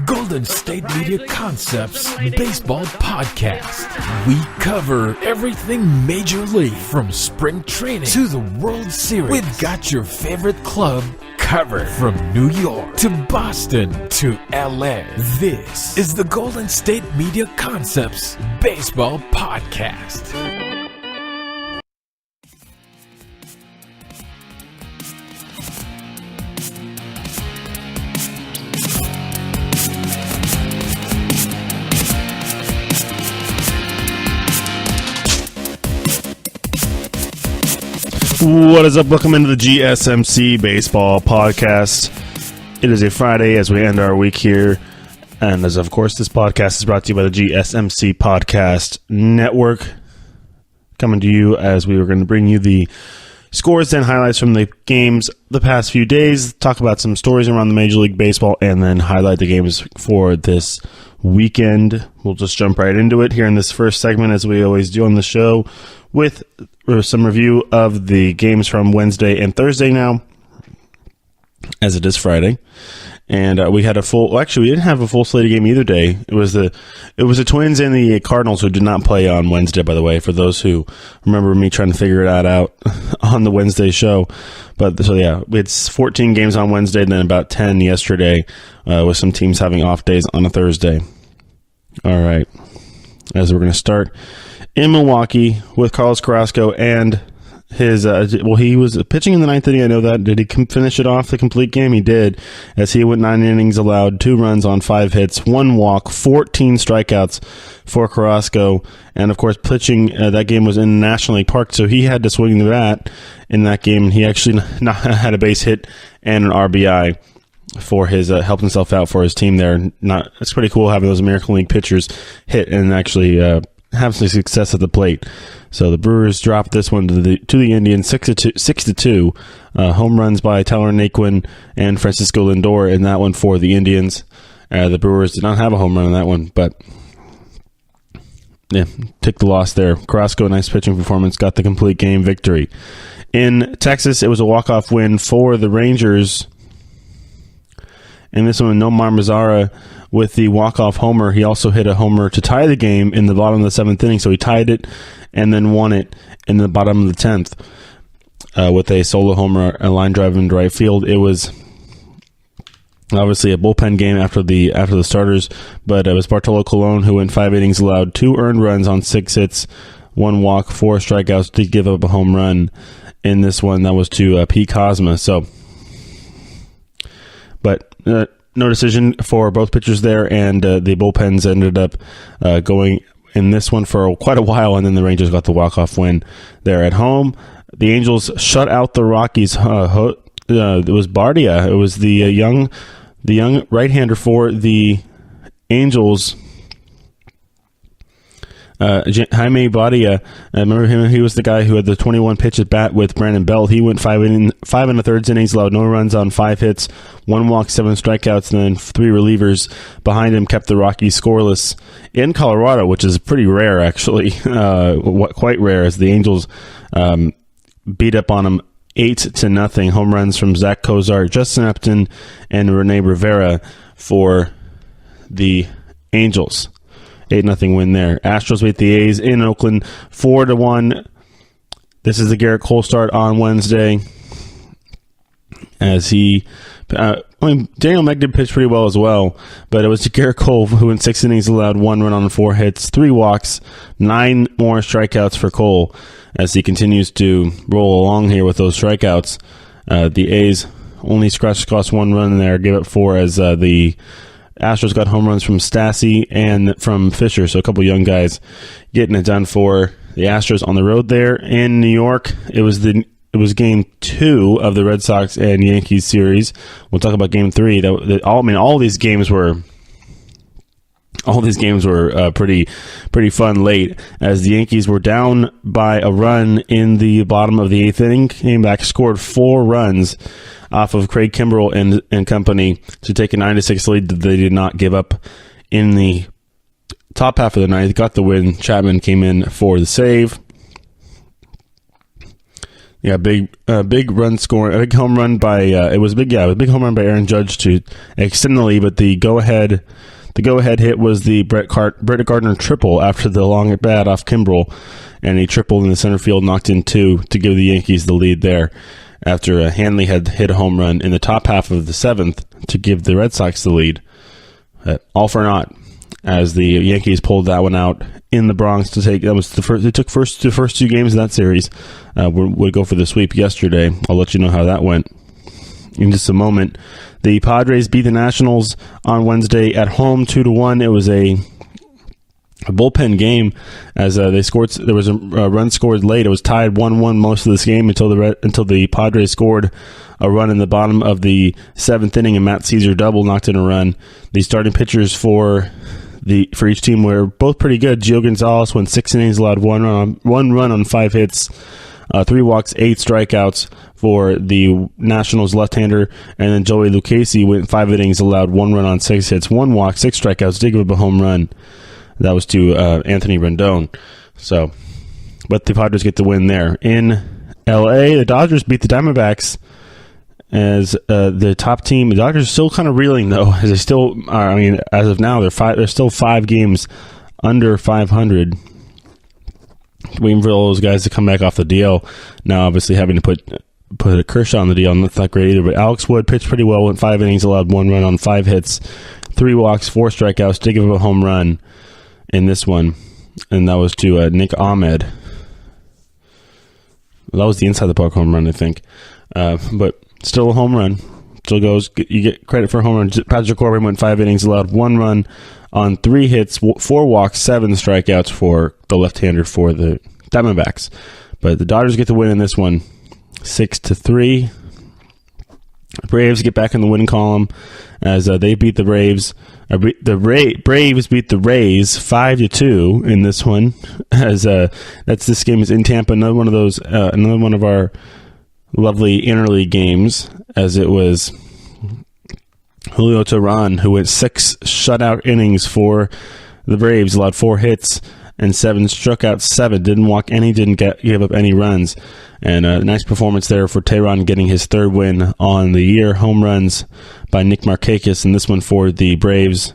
Golden State Media Concepts Baseball Podcast. We cover everything Major League, from spring training to the World Series. We've got your favorite club covered, from New York to Boston to LA. This is the Golden State Media Concepts Baseball Podcast. What is up? Welcome into the GSMC Baseball Podcast. It is a Friday as we end our week here. And as of course, this podcast is brought to you by the GSMC Podcast Network. Coming to you as we were going to bring you the scores and highlights from the games the past few days, talk about some stories around the Major League Baseball, and then highlight the games for this weekend. We'll just jump right into it here in this first segment, as we always do on the show, with some review of the games from Wednesday and Thursday now, as it is Friday. And we had a full, well, actually, we didn't have a full slate of game either day. It was the Twins and the Cardinals who did not play on Wednesday, by the way, for those who remember me trying to figure that out on the Wednesday show. But so yeah, we had 14 games on Wednesday and then about 10 yesterday, with some teams having off days on a Thursday. All right, as we're going to start in Milwaukee with Carlos Carrasco and his, he was pitching in the ninth inning, I know that. Did he finish it off the complete game? He did, as he went 9 innings, allowed 2 runs on 5 hits, 1 walk, 14 strikeouts for Carrasco. And of course, pitching, that game was in National League Park, so he had to swing the bat in that game, and he actually had a base hit and an RBI for his, helped himself out for his team there. It's pretty cool having those American League pitchers hit and actually have some success at the plate. So the Brewers dropped this one to the Indians 6-2. Home runs by Tyler Naquin and Francisco Lindor in that one for the Indians. The Brewers did not have a home run in that one, but yeah, take the loss there. Carrasco, nice pitching performance, got the complete game victory. In Texas, it was a walk-off win for the Rangers. And this one, Nomar Mazara with the walk-off homer. He also hit a homer to tie the game in the bottom of the 7th inning, so he tied it and then won it in the bottom of the 10th with a solo homer, a line drive into right field. It was obviously a bullpen game after the starters, but it was Bartolo Colon who went 5 innings, allowed 2 earned runs on 6 hits, 1 walk, 4 strikeouts to give up a home run in this one. That was to Pete Kozma. So, but no decision for both pitchers there, and the bullpens ended up going in this one for quite a while, and then the Rangers got the walk-off win there at home. The Angels shut out the Rockies. It was Bardia. It was the young right-hander for the Angels, Jaime Bardia. I remember him. He was the guy who had the 21 pitch at bat with Brandon Belt. He went 5 1/3 innings, allowed no runs on 5 hits, 1 walk, 7 strikeouts, and then 3 relievers behind him kept the Rockies scoreless in Colorado, which is pretty rare, actually, quite rare, as the Angels beat up on them 8-0. Home runs from Zach Kozar, Justin Upton, and Rene Rivera for the Angels. 8-0 win there. Astros beat the A's in Oakland 4-1. This is the Garrett Cole start on Wednesday, as he Daniel Meg did pitch pretty well as well, but it was Garrett Cole who in 6 innings allowed 1 run on 4 hits, 3 walks, 9 more strikeouts for Cole as he continues to roll along here with those strikeouts. The A's only cost 1 run there, gave up 4 as the Astros got home runs from Stassi and from Fisher, so a couple young guys getting it done for the Astros on the road there in New York. It was game 2 of the Red Sox and Yankees series. We'll talk about game 3. All these games were pretty fun late, as the Yankees were down by a run in the bottom of the 8th inning, came back, scored 4 runs off of Craig Kimbrell and company to take a 9-6 lead that they did not give up in the top half of the ninth. Got the win. Chapman came in for the save. Yeah, big run scoring, a big home run by it was a big home run by Aaron Judge to extend the lead, but the go ahead hit was the Brett Gardner triple after the long at bat off Kimbrel, and he tripled in the center field, knocked in 2 to give the Yankees the lead there after Hanley had hit a home run in the top half of the 7th to give the Red Sox the lead. All for naught, as the Yankees pulled that one out in the Bronx to take. That was the first. They took the first 2 games of that series. Would go for the sweep yesterday. I'll let you know how that went in just a moment. The Padres beat the Nationals on Wednesday at home 2-1. It was a bullpen game as they scored. There was a run scored late. It was tied 1-1 most of this game until the Padres scored a run in the bottom of the 7th inning, and Matt Caesar double knocked in a run. The starting pitchers for each team were both pretty good. Gio Gonzalez went 6 innings, allowed one run on 5 hits, 3 walks, 8 strikeouts for the Nationals left-hander, and then Joey Lucchesi went 5 innings, allowed 1 run on 6 hits, 1 walk, 6 strikeouts, did give up a home run. That was to Anthony Rendon. So, but the Padres get the win there. In L.A., the Dodgers beat the Diamondbacks as the top team. The Dodgers are still kind of reeling, though, as they still are. I mean, as of now, they're still 5 games under 500. Waiting for all those guys to come back off the DL. Now, obviously, having to put a Kershaw on the DL, that's not great either. But Alex Wood pitched pretty well, went 5 innings, allowed 1 run on 5 hits, 3 walks, 4 strikeouts, did give up a home run in this one, and that was to Nick Ahmed. That was the inside the park home run, I think. But still a home run. Still goes. You get credit for a home run. Patrick Corbin went 5 innings, allowed 1 run on 3 hits, 4 walks, 7 strikeouts for the left-hander for the Diamondbacks. But the Dodgers get the win in this one, 6-3. Braves get back in the winning column as they beat the Braves. Braves beat the Rays 5-2 in this one. As this game is in Tampa. Another one of our lovely interleague games. As it was Julio Teheran who went 6 shutout innings for the Braves, allowed 4 hits and 7, struck out 7, didn't walk any, didn't give up any runs. And a nice performance there for Teheran, getting his 3rd win on the year. Home runs by Nick Markakis, and this one for the Braves.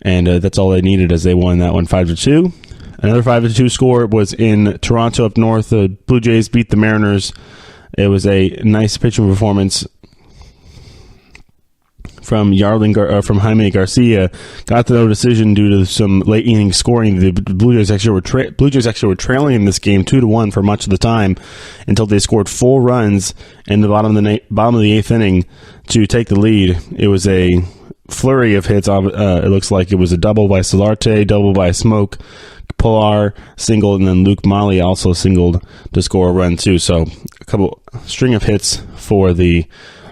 And that's all they needed as they won that one 5-2. Another 5-2 score was in Toronto up north. The Blue Jays beat the Mariners. It was a nice pitching performance from Jaime Garcia. Got the no decision due to some late inning scoring. The Blue Jays actually were trailing in this game 2-1 for much of the time until they scored 4 runs in the bottom of the 8th inning to take the lead. It was a flurry of hits. It looks like it was a double by Solarte, double by Smoke, Pilar singled, and then Luke Mali also singled to score a run too. So a string of hits for the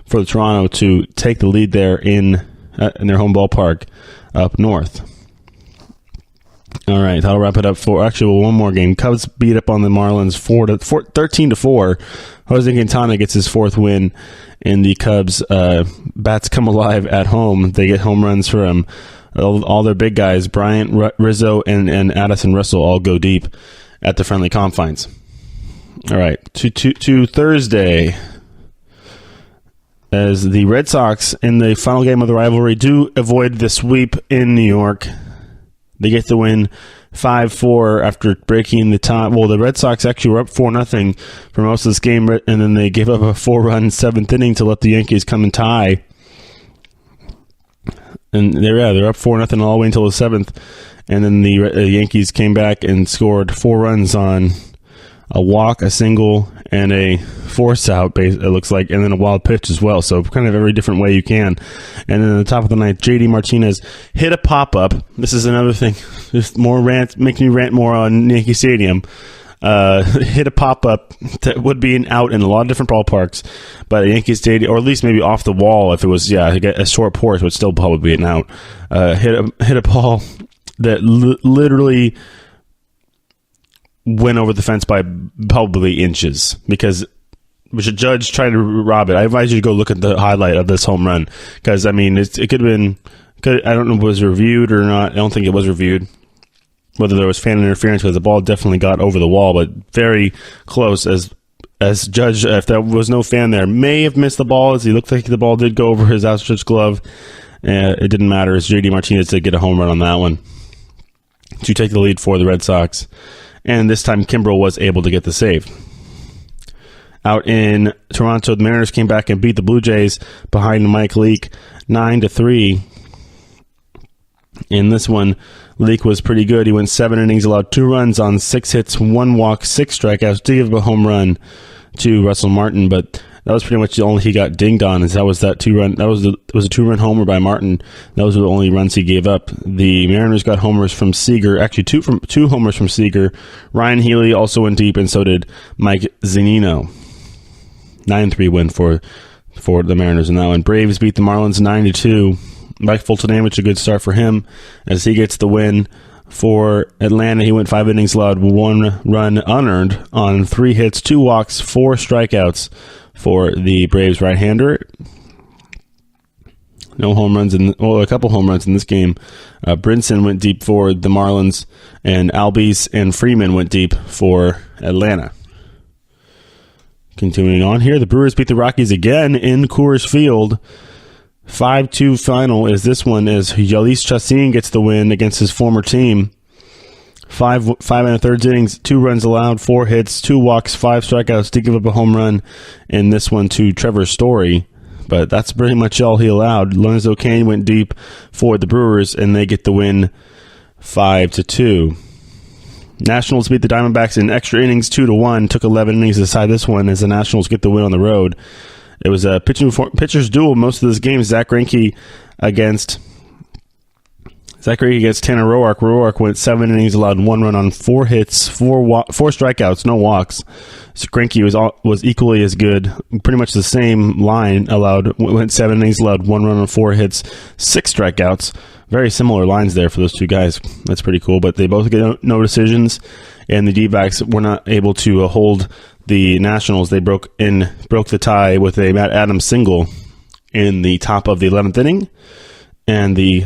Toronto to take the lead there in their home ballpark up north. All right, that'll wrap it up for one more game. Cubs beat up on the Marlins 13-4. Jose Quintana gets his 4th win, and the Cubs bats come alive at home. They get home runs from all their big guys. Bryant, Rizzo, and Addison Russell all go deep at the friendly confines. All right, to Thursday, as the Red Sox in the final game of the rivalry do avoid the sweep in New York. They get the win 5-4 after breaking the tie. Well, the Red Sox actually were up 4-0 for most of this game, and then they gave up a 4-run 7th inning to let the Yankees come and tie. And they're up 4-0 all the way until the 7th. And then the Yankees came back and scored 4 runs on a walk, a single, and a force out, it looks like, and then a wild pitch as well. So kind of every different way you can. And then at the top of the ninth, JD Martinez hit a pop-up. This is another thing. Just more rant, making me rant more on Yankee Stadium. Hit a pop-up that would be an out in a lot of different ballparks, but at Yankee Stadium, or at least maybe off the wall if it was, a short porch would still probably be an out. Hit a ball that literally went over the fence by probably inches, because a judge tried to rob it. I advise you to go look at the highlight of this home run, because, I mean, it could have been, I don't know if it was reviewed or not. I don't think it was reviewed, whether there was fan interference, because the ball definitely got over the wall, but very close as as Judge, if there was no fan there, may have missed the ball, as he looked like the ball did go over his outstretched glove. It didn't matter, as J.D. Martinez did get a home run on that one to take the lead for the Red Sox. And this time, Kimbrel was able to get the save. Out in Toronto, the Mariners came back and beat the Blue Jays behind Mike Leake 9-3. In this one, Leake was pretty good. He went 7 innings, allowed 2 runs on 6 hits, 1 walk, 6 strikeouts, to give a home run to Russell Martin, but that was pretty much the only he got dinged on. Is that was that 2-run? That was a 2-run homer by Martin. That was the only runs he gave up. The Mariners got homers from Seager, actually two homers from Seager. Ryan Healy also went deep, and so did Mike Zunino. 9-3 win for the Mariners in that one. Braves beat the Marlins 9-2. Mike Fulton-Amich, a good start for him as he gets the win. For Atlanta, he went 5 innings, allowed 1 run unearned on 3 hits, 2 walks, 4 strikeouts for the Braves right-hander. No home runs, a couple home runs in this game. Brinson went deep for the Marlins, and Albies and Freeman went deep for Atlanta. Continuing on here, the Brewers beat the Rockies again in Coors Field. 5-2 final is this one, as Jhoulys Chacín gets the win against his former team. 5 1/3 innings, 2 runs allowed, 4 hits, 2 walks, 5 strikeouts to give up a home run in this one to Trevor Story. But that's pretty much all he allowed. Lorenzo Cain went deep for the Brewers, and they get the win 5-2. Nationals beat the Diamondbacks in extra innings 2-1. Took 11 innings to decide this one, as the Nationals get the win on the road. It was a pitcher's duel most of this game. Zach Greinke against Tanner Roark. Roark went 7 innings, allowed 1 run on 4 hits, 4 strikeouts, no walks. So Greinke was equally as good, pretty much the same line. Went 7 innings, allowed 1 run on 4 hits, 6 strikeouts. Very similar lines there for those two guys. That's pretty cool. But they both get no decisions, and the D-backs were not able to hold the Nationals. They broke the tie with a Matt Adams single in the top of the 11th inning, and the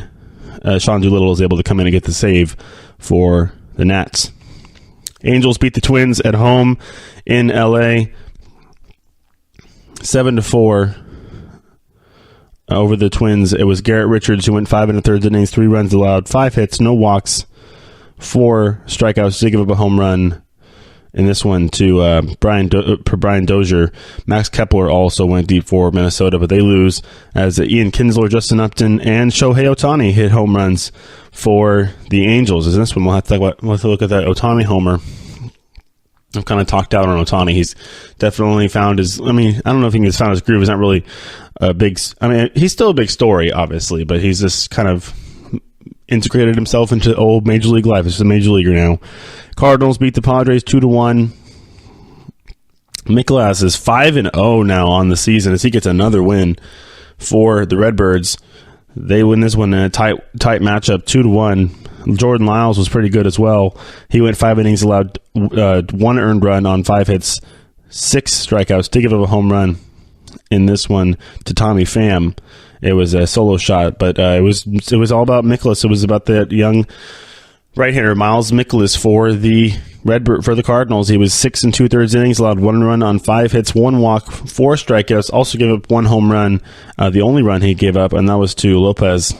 Sean Doolittle was able to come in and get the save for the Nats. Angels beat the Twins at home in L.A. 7-4 over the Twins. It was Garrett Richards who went 5 1/3 innings, 3 runs allowed, 5 hits, no walks, 4 strikeouts to give up a home run in this one to Brian Dozier. Max Kepler also went deep for Minnesota, but they lose as Ian Kinsler, Justin Upton, and Shohei Ohtani hit home runs for the Angels. In this one, we'll have to look at that Ohtani homer. I've kind of talked out on Ohtani. He's definitely found his... I don't know if he's found his groove. He's not really a big... he's still a big story, obviously, but he's just kind of integrated himself into old Major League life. He's a Major Leaguer now. Cardinals beat the Padres 2-1. Mikolas is 5-0 now on the season as he gets another win for the Redbirds. They win this one in a tight matchup, 2-1. Jordan Lyles was pretty good as well. He went 5 innings, allowed 1 earned run on 5 hits, 6 strikeouts to give up a home run in this one to Tommy Pham. It was a solo shot, but it was all about Mikolas. It was about that young right-hander Miles Mikolas for the Cardinals. He was 6 2/3 innings, allowed 1 run on 5 hits, 1 walk, 4 strikeouts. Also gave up 1 home run. The only run he gave up, and that was to Lopez,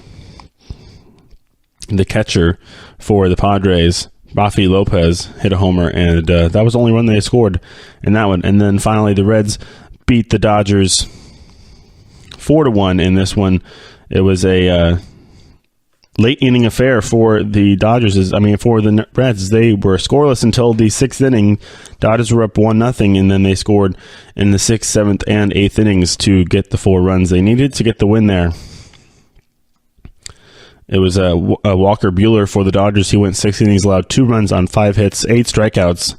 the catcher for the Padres. Rafi Lopez hit a homer, and that was the only run they scored in that one. And then finally, the Reds beat the Dodgers 4-1 in this one. It was a late inning affair for the Dodgers. For the Reds. They were scoreless until the 6th inning. Dodgers were up 1-0, and then they scored in the 6th, 7th, and 8th innings to get the 4 runs they needed to get the win there. It was a Walker Buehler for the Dodgers. He went 6 innings, allowed 2 runs on 5 hits, 8 strikeouts.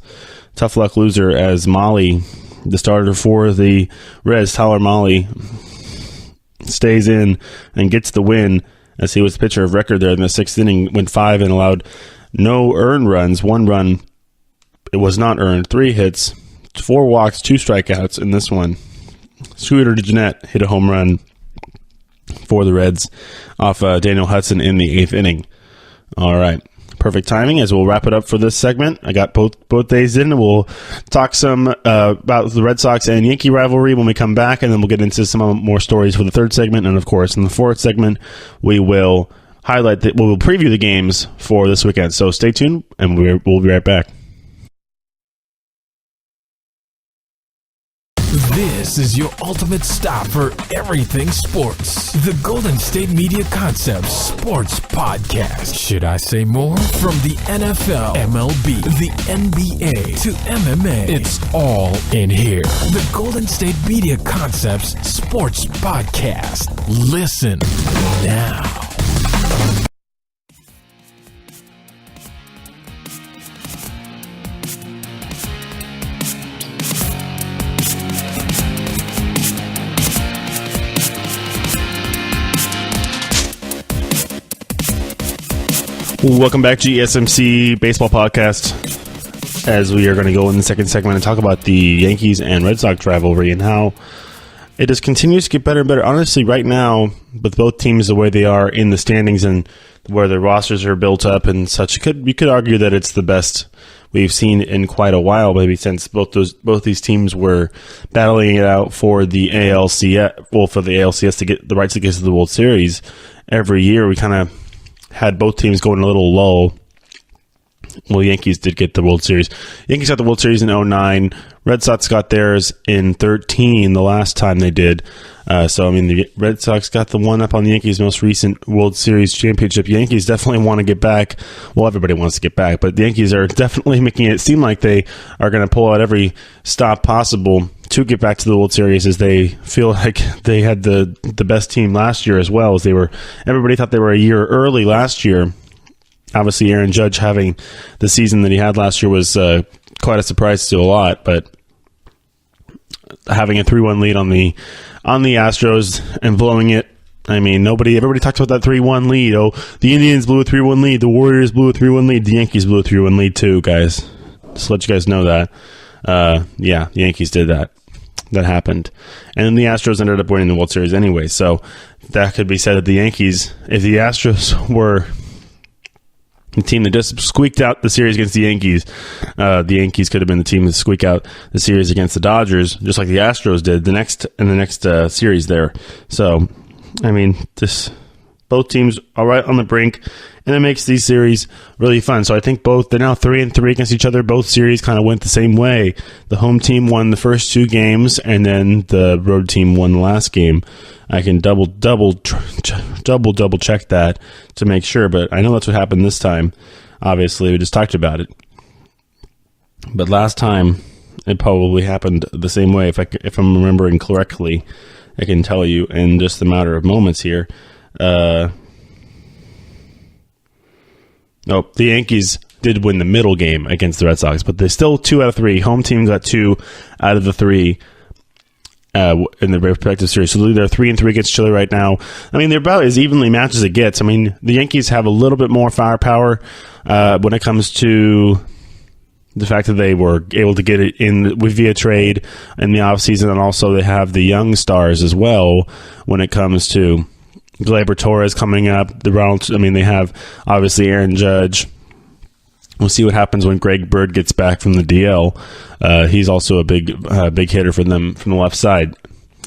Tough luck loser as Molly, the starter for the Reds, Tyler Molly, stays in and gets the win as he was the pitcher of record there in the 6th inning. Went 5 and allowed no earned runs. 1 run, it was not earned. 3 hits, 4 walks, 2 strikeouts in this one. Scooter DeJohnette hit a home run for the Reds off Daniel Hudson in the 8th inning. All right. perfect timing as we'll wrap it up for this segment. I got both days in, and we'll talk some about the Red Sox and Yankee rivalry when we come back, and then we'll get into some more stories for the third segment. And of course, in the fourth segment, we will we'll preview the games for this weekend. So stay tuned, and we'll be right back. This is your ultimate stop for everything sports. The Golden State Media Concepts Sports Podcast. Should I say more? From the NFL, MLB, the NBA, to MMA, it's all in here. The Golden State Media Concepts Sports Podcast. Listen now. Welcome back to GSMC Baseball Podcast, as we are going to go in the second segment and talk about the Yankees and Red Sox rivalry and how it just continues to get better and better. Honestly, right now, with both teams the way they are in the standings and where their rosters are built up and such, you could argue that it's the best we've seen in quite a while, maybe since both these teams were battling it out for the ALCS to get the rights to get to the World Series. Every year, we kind of had both teams going a little low. Well, Yankees did get the World Series. Yankees got the World Series in 2009. Red Sox got theirs in 2013, the last time they did. The Red Sox got the one up on the Yankees' most recent World Series championship. Yankees definitely want to get back. Well, everybody wants to get back, but the Yankees are definitely making it seem like they are going to pull out every stop possible to get back to the World Series, as they feel like they had the best team last year, as well as everybody thought they were a year early last year. Obviously, Aaron Judge having the season that he had last year was quite a surprise to a lot, but having a 3-1 lead on the Astros and blowing it. I mean, everybody talks about that 3-1 lead. Oh, the Indians blew a 3-1 lead. The Warriors blew a 3-1 lead. The Yankees blew a 3-1 lead too, guys. Just to let you guys know that. The Yankees did that. That happened. And then the Astros ended up winning the World Series anyway. So that could be said of the Yankees. If the Astros were the team that just squeaked out the series against the Yankees, the Yankees could have been the team to squeak out the series against the Dodgers, just like the Astros did in the next series there. So, I mean, both teams are right on the brink, and it makes these series really fun. So I think they're now 3-3 against each other. Both series kind of went the same way. The home team won the first two games, and then the road team won the last game. I can double check that to make sure, but I know that's what happened this time. Obviously, we just talked about it. But last time, it probably happened the same way. If I'm remembering correctly, I can tell you in just a matter of moments here. The Yankees did win the middle game against the Red Sox, but they're still 2 out of 3. Home team got 2 out of the 3 in the respective series. So they're 3-3 against Chile right now. I mean, they're about as evenly matched as it gets. I mean, the Yankees have a little bit more firepower when it comes to the fact that they were able to get it in via trade in the offseason, and also they have the young stars as well when it comes to Gleyber Torres coming up. They have obviously Aaron Judge. We'll see what happens when Greg Bird gets back from the DL. He's also a big hitter for them from the left side.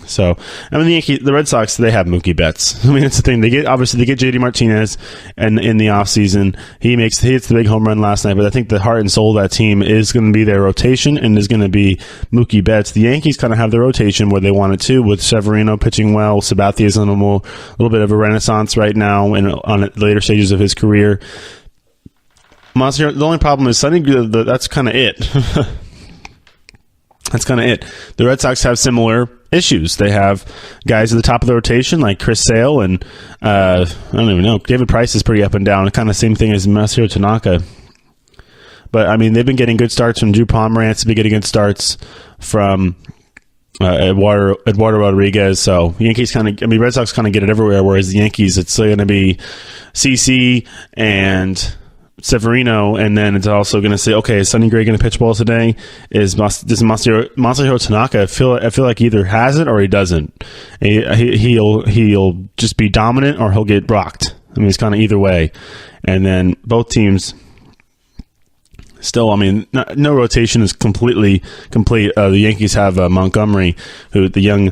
So, I mean, the Red Sox, they have Mookie Betts. I mean, it's the thing. They get JD Martinez, and in the offseason, he hits the big home run last night. But I think the heart and soul of that team is going to be their rotation, and is going to be Mookie Betts. The Yankees kind of have their rotation where they want it to, with Severino pitching well. Sabathia is on a little bit of a renaissance right now, and on the later stages of his career. The only problem is Sonny. That's kind of it. That's kind of it. The Red Sox have similar issues. They have guys at the top of the rotation like Chris Sale and I don't even know. David Price is pretty up and down. Kind of same thing as Masahiro Tanaka. But I mean, they've been getting good starts from Drew Pomeranz. They've been getting good starts from Eduardo Rodriguez. So Red Sox kind of get it everywhere. Whereas the Yankees, it's going to be CC and Severino, and then it's also going to say, okay, is Sonny Gray going to pitch well today? Does Masahiro Tanaka I feel like either has it or he doesn't. He'll just be dominant, or he'll get rocked. I mean, it's kind of either way. And then both teams still, I mean, no rotation is completely complete. The Yankees have Montgomery, who the young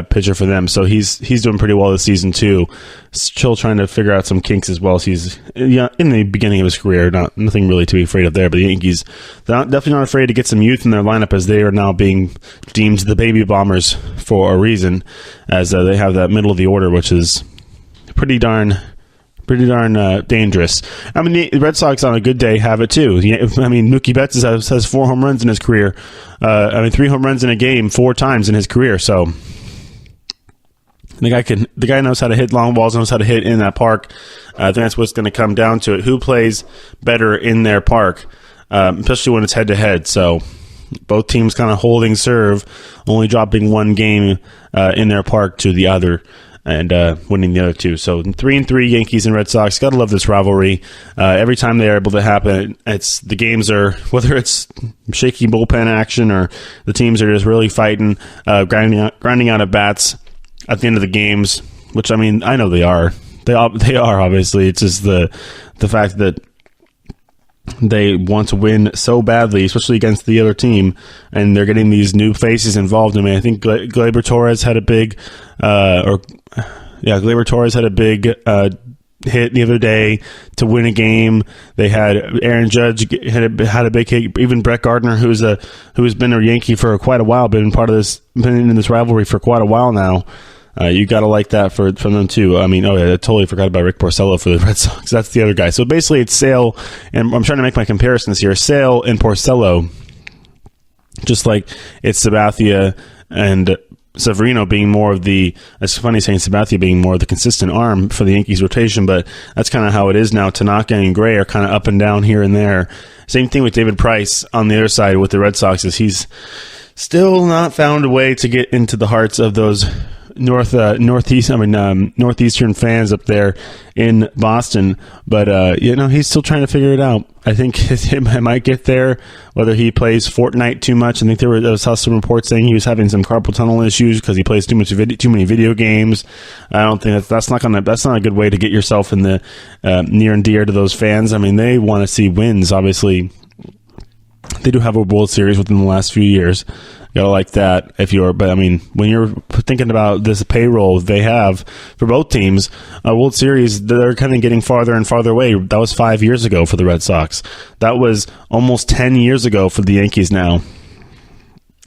pitcher for them, so he's doing pretty well this season too. Still trying to figure out some kinks as well. So he's in the beginning of his career, nothing really to be afraid of there. But the Yankees, they're definitely not afraid to get some youth in their lineup, as they are now being deemed the baby bombers for a reason, as they have that middle of the order, which is pretty darn dangerous. I mean, the Red Sox on a good day have it too. I mean, Mookie Betts has 4 home runs in his career. 3 home runs in a game 4 times in his career. So the guy knows how to hit long balls, knows how to hit in that park. I think that's what's going to come down to it. Who plays better in their park, especially when it's head to head. So both teams kind of holding serve, only dropping 1 game in their park to the other, and winning the other 2. So 3-3 Yankees and Red Sox. Gotta love this rivalry. Every time they're able to happen, it's the games are, whether it's shaky bullpen action or the teams are just really fighting, grinding out at bats at the end of the games. Which, I mean, I know they are. They are, obviously. It's just the fact that they want to win so badly, especially against the other team, and they're getting these new faces involved. I mean, I think Gleyber Torres had a big, Gleyber Torres had a big hit the other day to win a game. They had Aaron Judge had a big hit. Even Brett Gardner, who's been a Yankee for quite a while, been in this rivalry for quite a while now. You got to like that from them too. I mean, I totally forgot about Rick Porcello for the Red Sox. That's the other guy. So basically it's Sale, and I'm trying to make my comparisons here. Sale and Porcello, just like it's Sabathia and Severino being more of the, it's funny saying Sabathia being more of the consistent arm for the Yankees rotation, but that's kind of how it is now. Tanaka and Gray are kind of up and down here and there. Same thing with David Price on the other side with the Red Sox, is he's still not found a way to get into the hearts of those northeastern fans up there in Boston, but he's still trying to figure it out. I think he might get there, whether he plays Fortnite too much. I think I saw some reports saying he was having some carpal tunnel issues because he plays too many video games. I don't think that's not a good way to get yourself in the near and dear to those fans. I mean, they want to see wins. Obviously, they do have a World Series within the last few years. You gotta like that but I mean, when you're thinking about this payroll they have for both teams, a World Series, they're kind of getting farther and farther away. That was 5 years ago for the Red Sox. That was almost 10 years ago for the Yankees now,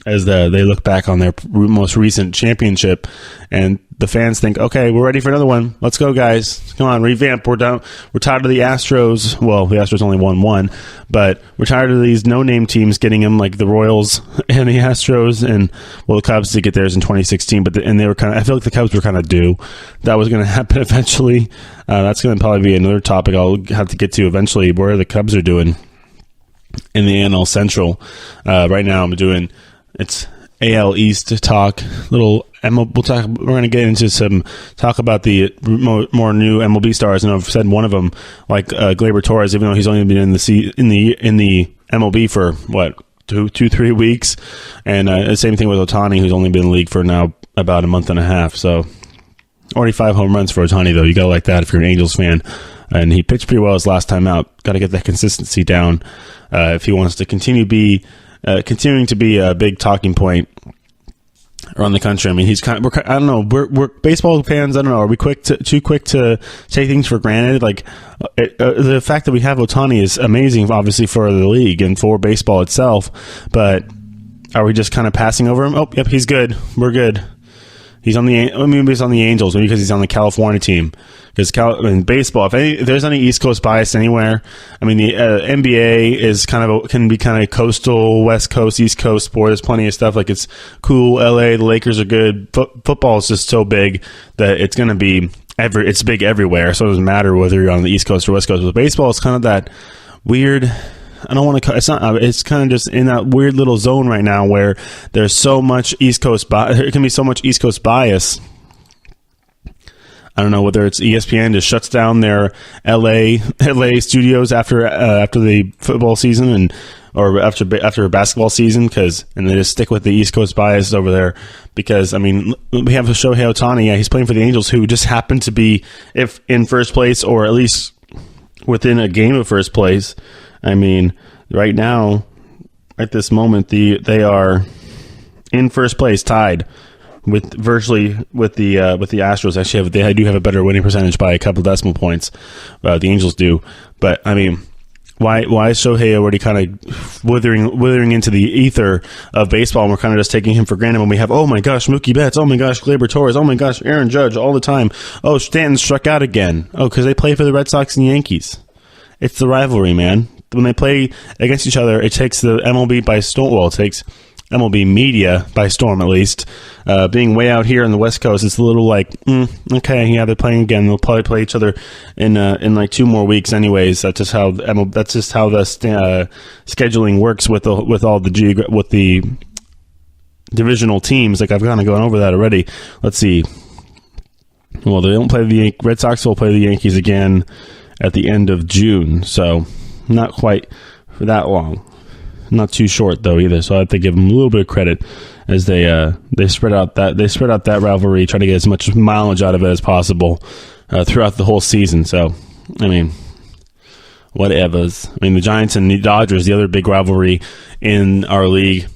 as they look back on their most recent championship, and the fans think, okay, we're ready for another one. Let's go, guys. Come on, revamp. We're done. We're tired of the Astros. Well, the Astros only won 1, but we're tired of these no-name teams getting them, like the Royals and the Astros, and the Cubs did get theirs in 2016, and they were I feel like the Cubs were kind of due. That was going to happen eventually. That's going to probably be another topic I'll have to get to eventually, where the Cubs are doing in the NL Central. Right now, it's AL East talk. We're going to get into some talk about the more new MLB stars, and I've said one of them, like Gleyber Torres, even though he's only been in the MLB for 2-3 weeks, and the same thing with Ohtani, who's only been in the league for now about a month and a half. So already 5 home runs for Ohtani, though. You got to like that if you're an Angels fan. And he pitched pretty well his last time out. Got to get that consistency down if he wants to continuing to be a big talking point around the country. I mean, I don't know. We're baseball fans. I don't know. Are we too quick to take things for granted? Like the fact that we have Ohtani is amazing, obviously, for the league and for baseball itself. But are we just kind of passing over him? Oh, yep, he's good. We're good. He's on the Angels, maybe because he's on the California team. Because in baseball, if there's any East Coast bias anywhere, I mean, the NBA is can be kind of coastal, West Coast, East Coast sport. There's plenty of stuff, like it's cool. LA, the Lakers are good. Football is just so big that it's going to be it's big everywhere. So it doesn't matter whether you're on the East Coast or West Coast. But baseball is kind of that weird. I don't want to. It's not. It's kind of just in that weird little zone right now where there's so much East Coast. There can be so much East Coast bias. I don't know whether it's ESPN just shuts down their LA studios after the football season or after a basketball season, and they just stick with the East Coast bias over there. Because, I mean, we have Shohei Ohtani. Yeah, he's playing for the Angels, who just happened to be in first place, or at least within a game of first place. I mean, right now, at this moment, they are in first place, tied with the Astros. Actually, they do have a better winning percentage by a couple decimal points. The Angels do, but I mean, why is Shohei already kind of withering into the ether of baseball, and we're kind of just taking him for granted when we have, oh my gosh, Mookie Betts, oh my gosh, Gleyber Torres, oh my gosh, Aaron Judge all the time. Oh, Stanton struck out again. Oh, because they play for the Red Sox and Yankees. It's the rivalry, man. When they play against each other, it takes the MLB by storm. Well, it takes MLB media by storm, at least. Being way out here on the West Coast, it's a little like, okay, yeah, they're playing again. They'll probably play each other in like 2 more weeks, anyways. That's just how the scheduling works with the divisional teams. Like, I've kind of gone over that already. Let's see. Well, they don't play the Red Sox. Will play the Yankees again at the end of June, so not quite for that long. Not too short though either, so I have to give them a little bit of credit as they spread out that rivalry, try to get as much mileage out of it as possible throughout the whole season. So, I mean, whatevers. I mean, the Giants and the Dodgers, the other big rivalry in our league.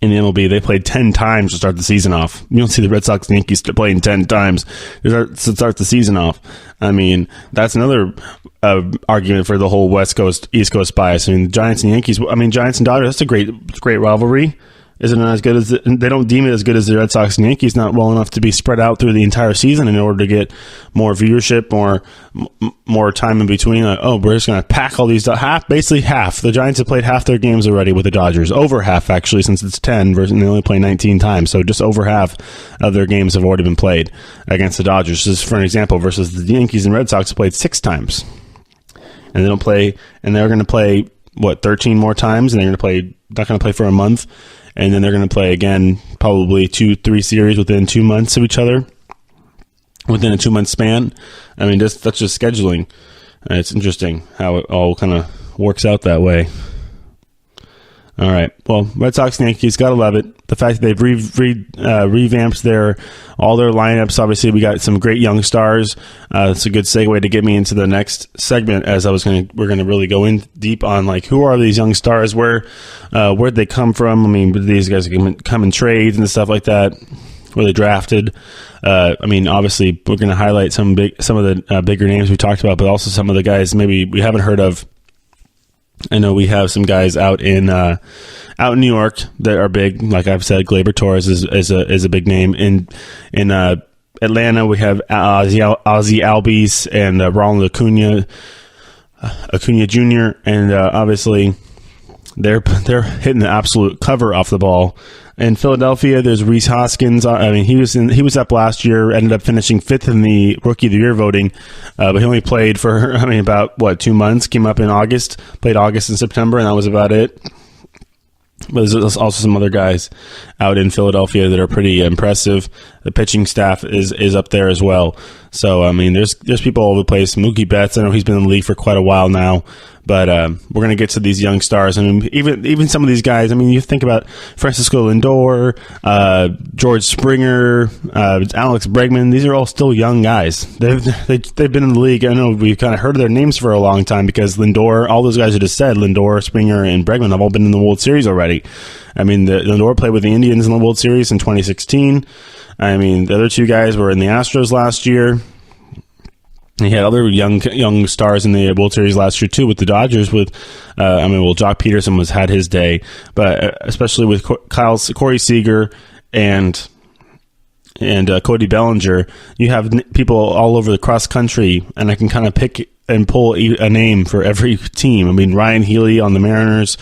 In the MLB, they played 10 times to start the season off. You don't see the Red Sox and Yankees playing 10 times to start the season off. I mean, that's another argument for the whole West Coast, East Coast bias. I mean, the Giants and Yankees, Giants and Dodgers, that's a great rivalry. Isn't it as good as they don't deem it as good as the Red Sox and Yankees? Not well enough to be spread out through the entire season in order to get more viewership, more time in between. Like, oh, we're just going to pack all these basically half. The Giants have played half their games already with the Dodgers, over half actually, since it's 10 versus they only play 19 times. So just over half of their games have already been played against the Dodgers. Just for an example, versus the Yankees and Red Sox played 6 times, and they don't play, and they're going to play 13 more times, and they're not going to play for a month. And then they're going to play again, probably 2-3 series within 2 months of each other, within a 2-month span. I mean, that's just scheduling. It's interesting how it all kind of works out that way. All right. Well, Red Sox and Yankees, gotta love it. The fact that they've revamped all their lineups. Obviously, we got some great young stars. It's a good segue to get me into the next segment, as we're gonna really go in deep on like who are these young stars, where'd they come from? I mean, these guys come in trades and stuff like that. Were they drafted? Obviously, we're gonna highlight some of the bigger names we talked about, but also some of the guys maybe we haven't heard of. I know we have some guys out in New York that are big. Like I've said, Gleyber Torres is a big name. In Atlanta, we have Ozzie Albies and Ronald Acuna Jr. And obviously they're hitting the absolute cover off the ball. In Philadelphia, there's Rhys Hoskins. He was up last year, ended up finishing 5th in the Rookie of the Year voting, but he only played for about 2 months. Came up in August, played August and September, and that was about it. But there's also some other guys out in Philadelphia that are pretty impressive. The pitching staff is up there as well. So there's people all over the place. Mookie Betts, I know he's been in the league for quite a while now. But we're going to get to these young stars. I mean, even some of these guys, you think about Francisco Lindor, George Springer, Alex Bregman. These are all still young guys. They've been in the league. I know we've kind of heard of their names for a long time because Lindor, all those guys I just said, Lindor, Springer, and Bregman have all been in the World Series already. Lindor played with the Indians in the World Series in 2016. The other 2 guys were in the Astros last year. He had other young stars in the World Series last year too with the Dodgers. Jock Peterson had his day, but especially with Corey Seager and Cody Bellinger, you have people all over the cross country, and I can kind of pick and pull a name for every team. Ryan Healy on the Mariners,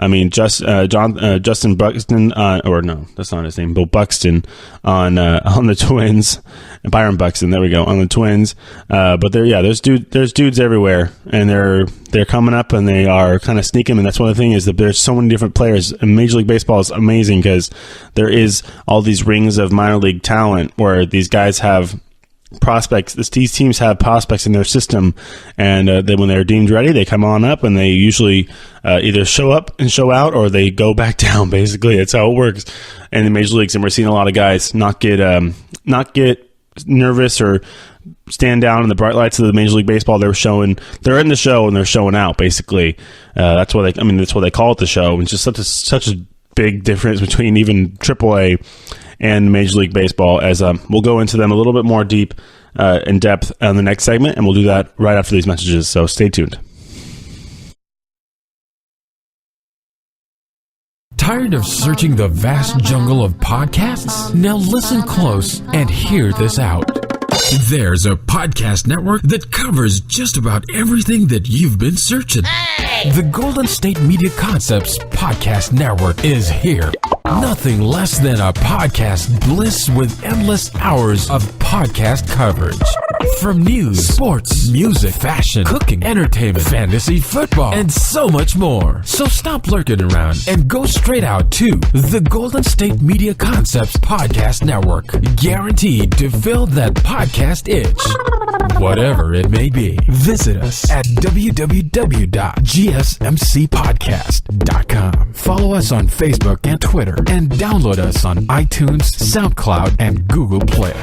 I mean, Justin Buxton, or no, that's not his name, Bill Buxton on the Twins, and Byron Buxton. There we go, on the Twins. But there's dudes everywhere, and they're coming up, and they are kind of sneaking. And that's one of the things is that there's so many different players. And Major League Baseball is amazing because there is all these rings of minor league talent where these guys have prospects. These teams have prospects in their system, and then when they're deemed ready, they come on up, and they usually either show up and show out, or they go back down. Basically, that's how it works in the major leagues. And we're seeing a lot of guys not get nervous or stand down in the bright lights of the Major League Baseball. They're in the show, and they're showing out. Basically, that's why they call it the show. It's just such a big difference between even AAA and Major League Baseball, as we'll go into them a little bit more in depth on the next segment, and we'll do that right after these messages, so stay tuned. Tired of searching the vast jungle of podcasts? Now listen close and hear this out. There's a podcast network that covers just about everything that you've been searching. Hey! The Golden State Media Concepts Podcast Network is here. Nothing less than a podcast bliss with endless hours of podcast coverage. From news, sports, music, fashion, cooking, entertainment, fantasy, football, and so much more. So stop lurking around and go straight out to the Golden State Media Concepts Podcast Network. Guaranteed to fill that podcast itch. Whatever it may be. Visit us at www.gsmcpodcast.com. Follow us on Facebook and Twitter, and download us on iTunes, SoundCloud, and Google Play.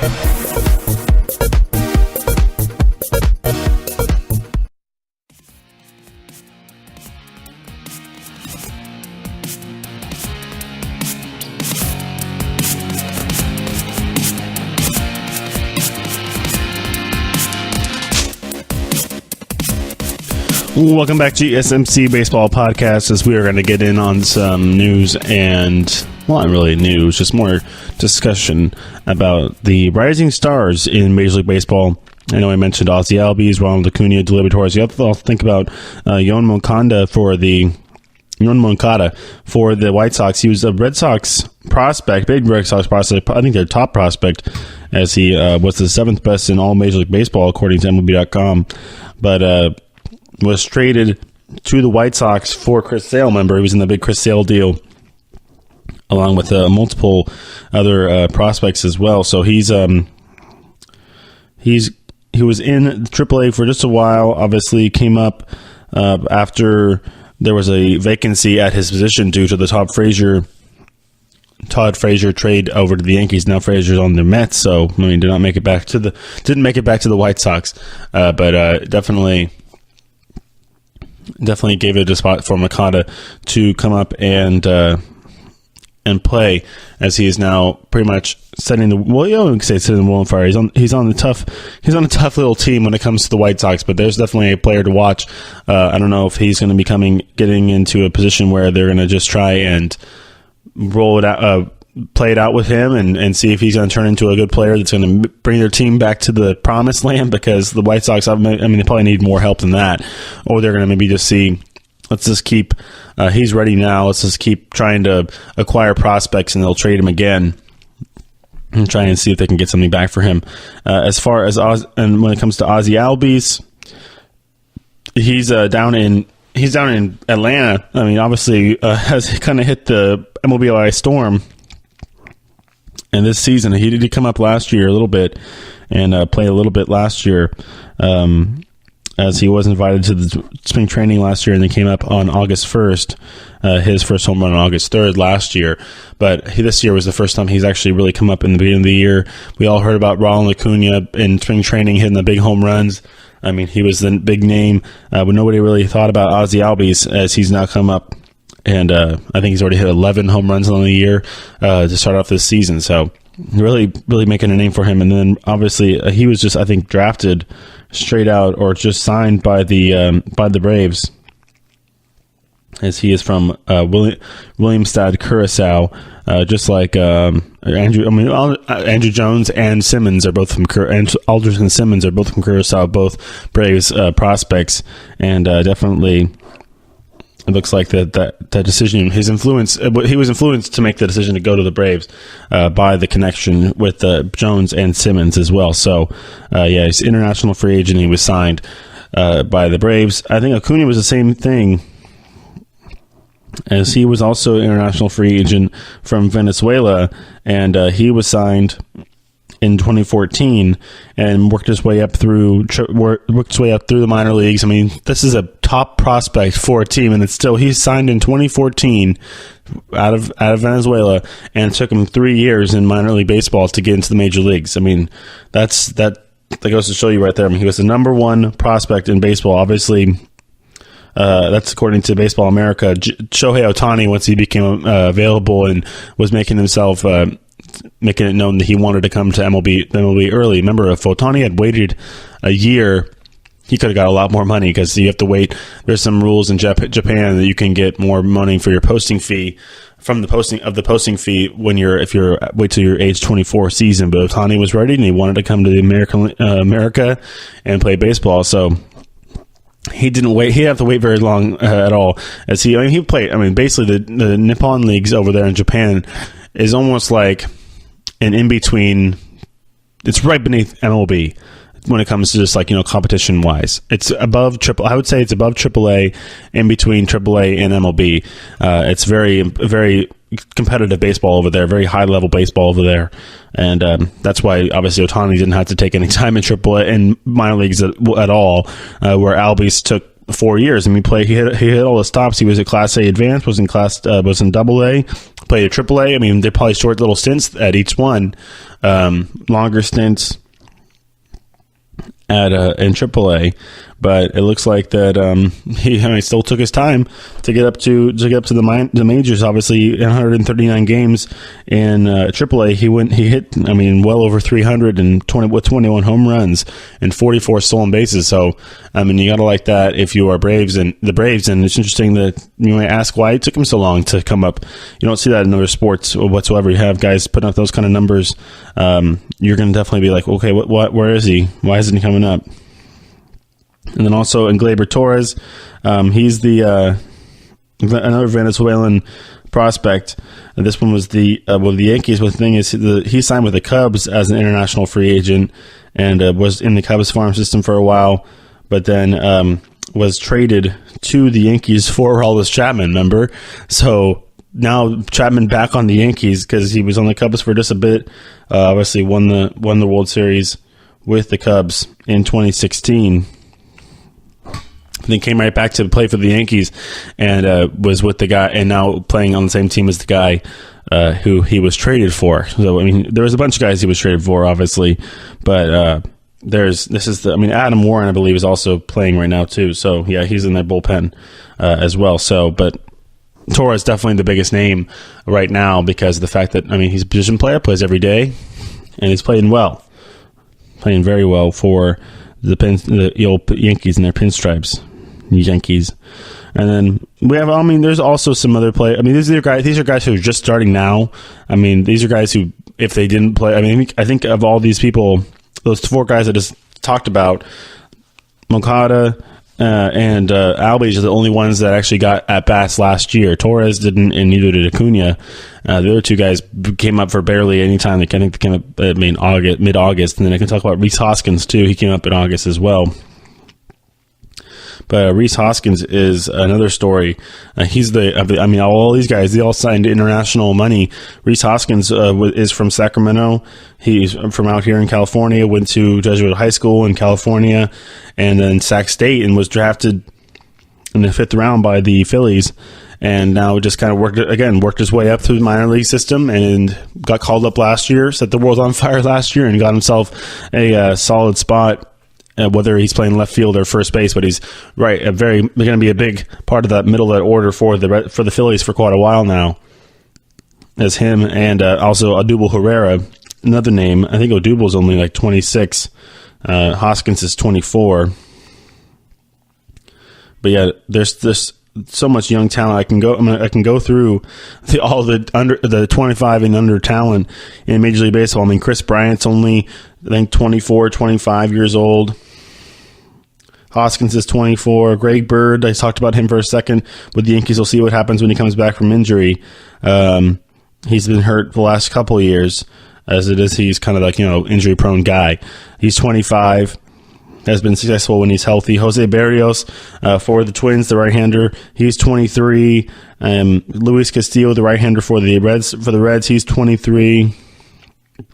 Welcome back to GSMC Baseball Podcast, as we are going to get in on some news and, well, not really news, just more discussion about the rising stars in Major League Baseball. I know I mentioned Ozzie Albies, Ronald Acuna, Delivery Torres. You have to think about Yoan Moncada for the White Sox. He was a Red Sox prospect, big Red Sox prospect. I think their top prospect, as he was the 7th best in all Major League Baseball, according to MLB.com. But was traded to the White Sox for Chris Sale. Remember, he was in the big Chris Sale deal, along with multiple other prospects as well. So he was in AAA for just a while. Obviously, came up after there was a vacancy at his position due to the Todd Frazier trade over to the Yankees. Now Frazier's on the Mets, so I mean, didn't make it back to the White Sox, but definitely gave it a spot for Moncada to come up and play, as he is now pretty much setting the world on fire. He's on a tough little team when it comes to the White Sox, but there's definitely a player to watch. I don't know if he's going to be getting into a position where they're going to just try and roll it out, play it out with him, and see if he's going to turn into a good player that's going to bring their team back to the promised land, because the White Sox, they probably need more help than that. Or they're going to maybe just see, let's just keep, he's ready now, let's just keep trying to acquire prospects, and they'll trade him again and try and see if they can get something back for him. As far as and when it comes to Ozzie Albies, he's down in Atlanta. I mean, obviously, has kind of hit the MLB storm. And this season, he did come up last year a little bit and play a little bit last year, as he was invited to the spring training last year, and then came up on August 1st, his first home run on August 3rd last year. But this year was the first time he's actually really come up in the beginning of the year. We all heard about Ronald Acuna in spring training hitting the big home runs. I mean, he was the big name, but nobody really thought about Ozzie Albies, as he's now come up. And I think he's already hit 11 home runs on the year to start off this season. So really, really making a name for him. And then obviously he was just, I think, drafted straight out or just signed by the Braves, as he is from Williamstad, Curacao. Just like Andrew Jones and Simmons are both from Aldridge and Simmons are both from Curacao, both Braves prospects, and definitely it looks like that decision, he was influenced to make the decision to go to the Braves by the connection with Jones and Simmons as well. So, he's an international free agent. He was signed by the Braves. I think Acuna was the same thing, as he was also an international free agent from Venezuela, and he was signed in 2014 and worked his way up through the minor leagues. I mean, this is a top prospect for a team, and he's signed in 2014 out of Venezuela, and it took him 3 years in minor league baseball to get into the major leagues. I mean, that goes to show you right there. I mean, he was the number one prospect in baseball. Obviously, that's according to Baseball America. Shohei Ohtani, once he became available and was making it known that he wanted to come to MLB early. Remember, if Ohtani had waited a year, he could have got a lot more money, because you have to wait. There's some rules in Japan that you can get more money for your posting fee from the posting fee if you're wait till your age 24 season. But Ohtani was ready, and he wanted to come to the America and play baseball. So he didn't wait. He didn't have to wait very long at all. He played. I mean, basically the Nippon leagues over there in Japan is almost like an in-between. It's right beneath MLB when it comes to just competition wise. It's above I would say it's above AAA, in between AAA and MLB. It's very, very competitive baseball over there, very high level baseball over there. And that's why obviously Ohtani didn't have to take any time in AAA and minor leagues at all, where Albies took 4 years. I mean, he hit all the stops. He was at Class A Advanced, was in Double A, played at Triple A. I mean, they're probably short little stints at each one, longer stints in Triple A. But it looks like that he still took his time to get up to the majors. Obviously, 139 games in AAA, he hit well over 320 with 21 home runs and 44 stolen bases. So I mean, you gotta like that if you are the Braves. And it's interesting that you may ask why it took him so long to come up. You don't see that in other sports whatsoever. You have guys putting up those kind of numbers. You're gonna definitely be like, okay, where is he? Why isn't he coming up? And then also in Gleyber Torres, he's another Venezuelan prospect. This one was the Yankees. But the thing is, he signed with the Cubs as an international free agent and was in the Cubs farm system for a while, but then was traded to the Yankees for Aroldis Chapman. Remember, so now Chapman back on the Yankees because he was on the Cubs for just a bit. Obviously, won the World Series with the Cubs in 2016. Then came right back to play for the Yankees and was with the guy, and now playing on the same team as the guy who he was traded for. So I mean, there was a bunch of guys he was traded for, obviously, but Adam Warren, I believe, is also playing right now too. So yeah, he's in their bullpen as well. So, but Torres definitely the biggest name right now because of the fact that he's a position player, plays every day, and he's playing very well for the old Yankees and their pinstripes. Yankees. And then we have, there's also some other play. These are guys who are just starting now. These are guys who, if they didn't play, I think of all these people, those four guys I just talked about, Moncada and Albies are the only ones that actually got at bats last year. Torres didn't, and neither did Acuna. The other two guys came up for barely any time. They came up mid-August, and then I can talk about Rhys Hoskins too. He came up in August as well. But Rhys Hoskins is another story. He's all these guys, they all signed international money. Rhys Hoskins is from Sacramento. He's from out here in California, went to Jesuit High School in California, and then Sac State, and was drafted in the 5th round by the Phillies. And now just kind of worked his way up through the minor league system and got called up last year, set the world on fire last year, and got himself a solid spot. Whether he's playing left field or first base, but he's going to be a big part of that middle of that order for the Phillies for quite a while now. As him and also Odubel Herrera, another name. I think Odubel's only like 26. Hoskins is 24. But yeah, there's so much young talent. I can go through all the 25 and under talent in Major League Baseball. Chris Bryant's only, I think, 24, 25 years old. Hoskins is 24. Greg Bird, I talked about him for a second with the Yankees. We'll see what happens when he comes back from injury. He's been hurt the last couple of years. As it is, he's kind of like, injury-prone guy. He's 25, has been successful when he's healthy. Jose Barrios for the Twins, the right-hander, he's 23. Luis Castillo, the right-hander for the Reds, he's 23.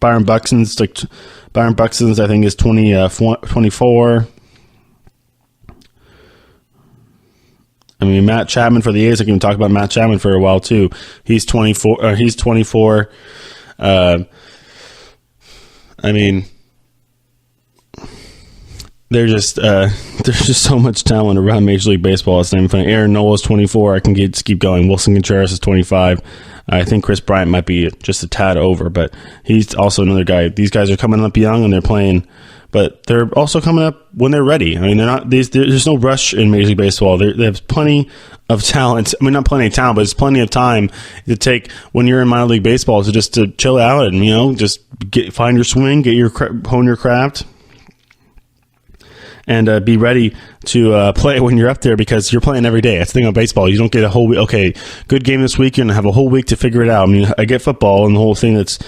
Byron Buxton's, I think, is 24. I mean, Matt Chapman for the A's, I can talk about Matt Chapman for a while, too. He's 24. There's just so much talent around Major League Baseball. It's not even funny. Aaron Nola's 24. I can keep going. Wilson Contreras is 25. I think Chris Bryant might be just a tad over, but he's also another guy. These guys are coming up young and they're playing, but they're also coming up when they're ready. I mean, there's no rush in Major League Baseball. They have plenty of talent. I mean, not plenty of talent, but it's plenty of time to take when you're in minor league baseball to chill out and, just find your swing, hone your craft, and be ready to play when you're up there, because you're playing every day. That's the thing about baseball. You don't get a whole week. Okay, good game this week. You're gonna have a whole week to figure it out. I mean, I get football and the whole thing. It's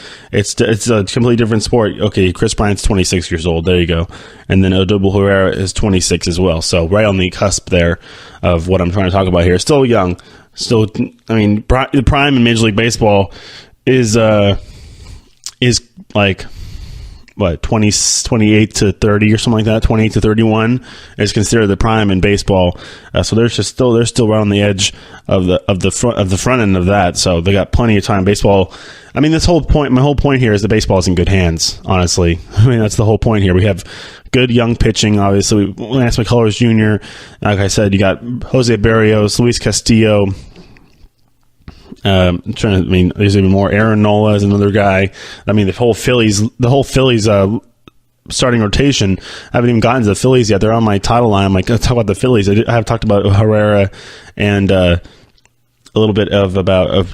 a completely different sport. Okay, Chris Bryant's 26 years old. There you go. And then Odubel Herrera is 26 as well. So right on the cusp there of what I'm trying to talk about here. Still young. Still, I mean, the prime in Major League Baseball is like, what, 28 to 30 or something like that. 28 to 31 is considered the prime in baseball. So they're still right on the edge of the front end of that. So they got plenty of time. Baseball. I mean, my whole point here is that baseball is in good hands. Honestly, I mean, that's the whole point here. We have good young pitching. Obviously, Lance McCullers Jr. Like I said, you got Jose Barrios, Luis Castillo. There's even more. Aaron Nola is another guy. I mean, the whole Phillies starting rotation. I haven't even gotten to the Phillies yet. They're on my title line. I'm like, let's talk about the Phillies. I have talked about Herrera and a little bit of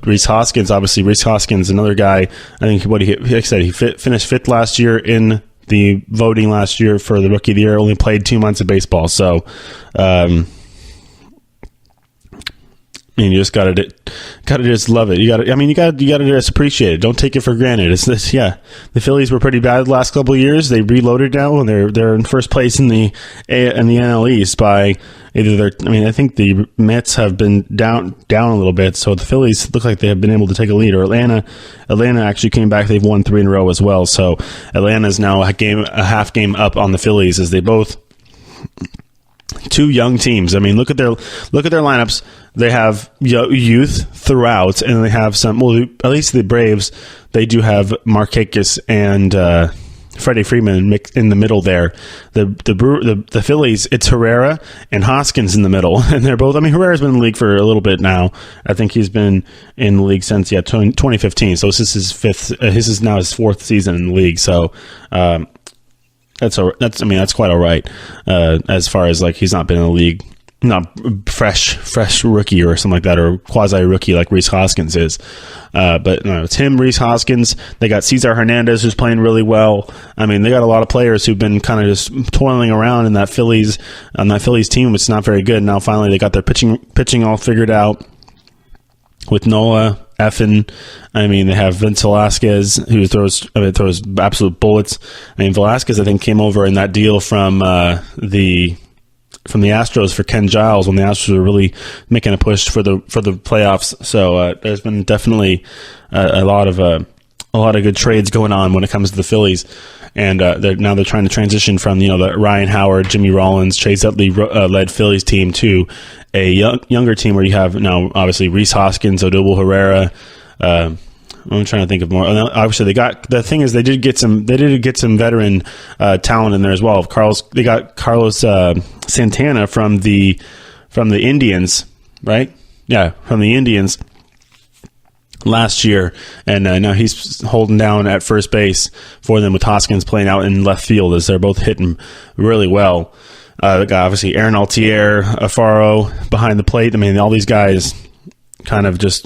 Rhys Hoskins. Obviously, Rhys Hoskins, another guy. I think he finished fifth last year in the voting last year for the Rookie of the Year. Only played 2 months of baseball, so. I mean, you just gotta just love it. You gotta just appreciate it. Don't take it for granted. The Phillies were pretty bad the last couple of years. They reloaded now, and they're in first place in the NL East by either I think the Mets have been down a little bit, so the Phillies look like they have been able to take a lead. Or Atlanta actually came back. They've won 3 in a row as well. So Atlanta's now a half game up on the Phillies, as they both. 2 young teams. I mean, look at their lineups. They have youth throughout, and they have some. Well, at least the Braves, they do have Markakis and Freddie Freeman in the middle there. The Phillies, it's Herrera and Hoskins in the middle, and they're both. I mean, Herrera's been in the league for a little bit now. I think he's been in the league since 2015. So this is his fifth. This is now his 4th season in the league. So. That's quite all right. As far as like he's not been in the league, not fresh rookie or something like that, or quasi rookie like Rhys Hoskins is. But no, it's him, Rhys Hoskins. They got Cesar Hernandez, who's playing really well. I mean, they got a lot of players who've been kind of just toiling around in that Phillies team, which is not very good. Now finally they got their pitching all figured out with Noah. I mean, they have Vince Velasquez, who throws absolute bullets. I mean, Velasquez, I think, came over in that deal from the Astros for Ken Giles when the Astros were really making a push for the playoffs. So there's been definitely a lot of good trades going on when it comes to the Phillies. And they're trying to transition from the Ryan Howard, Jimmy Rollins, Chase Utley led Phillies team to a younger team where you have now obviously Rhys Hoskins, Odubel Herrera. I'm trying to think of more. Obviously, the thing is they did get some veteran talent in there as well. They got Carlos Santana from the Indians, right? Yeah, from the Indians. Last year, and now he's holding down at first base for them with Hoskins playing out in left field, as they're both hitting really well. They got obviously Aaron Altier, Alfaro behind the plate. I mean, all these guys kind of just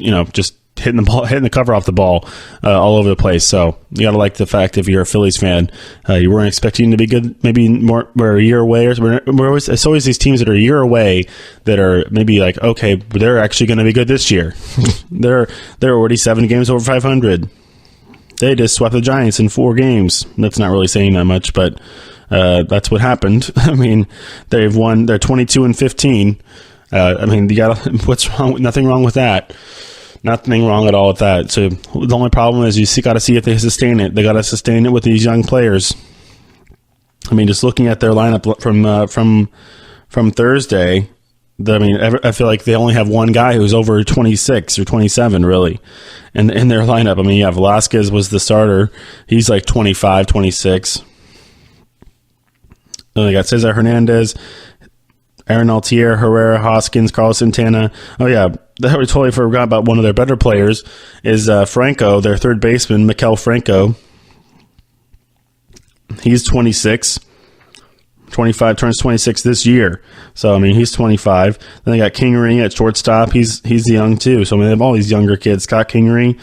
hitting the cover off the ball all over the place. So you got to like the fact, if you're a Phillies fan, you weren't expecting to be good. Maybe we're a year away. It's always these teams that are a year away that are maybe like, okay, they're actually going to be good this year. they're already 7 games over 500. They just swept the Giants in 4 games. That's not really saying that much, but that's what happened. I mean, they've won. They're 22-15. I mean, what's wrong? Nothing wrong with that. Nothing wrong at all with that. So the only problem is you got to see if they sustain it. They got to sustain it with these young players. I mean, just looking at their lineup from Thursday, I feel like they only have one guy who's over 26 or 27, really, in their lineup. I mean, yeah, Velasquez was the starter. He's like 25, 26. Then they got Cesar Hernandez, Aaron Altier, Herrera, Hoskins, Carlos Santana. Oh, yeah. I totally forgot about one of their better players is Franco, their third baseman, Maikel Franco. He's 26. 25, turns 26 this year. So, I mean, he's 25. Then they got Kingery at shortstop. He's young, too. So, I mean, they have all these younger kids. Scott Kingery,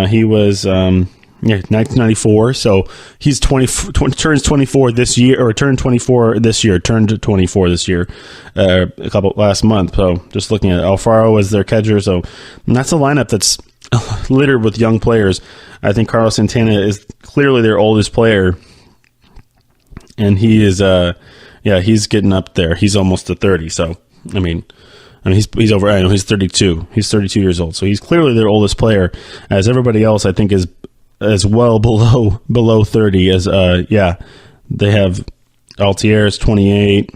he was 1994. So, he's turns 24 this year, or turned 24 this year, last month. So, just looking at Alfaro as their catcher. So, that's a lineup that's littered with young players. I think Carlos Santana is clearly their oldest player. And he is, he's getting up there. He's almost to 30. So, I mean, he's over. I know he's 32. He's 32 years old. So he's clearly their oldest player. As everybody else, I think, is as well below 30. As they have Altier is 28,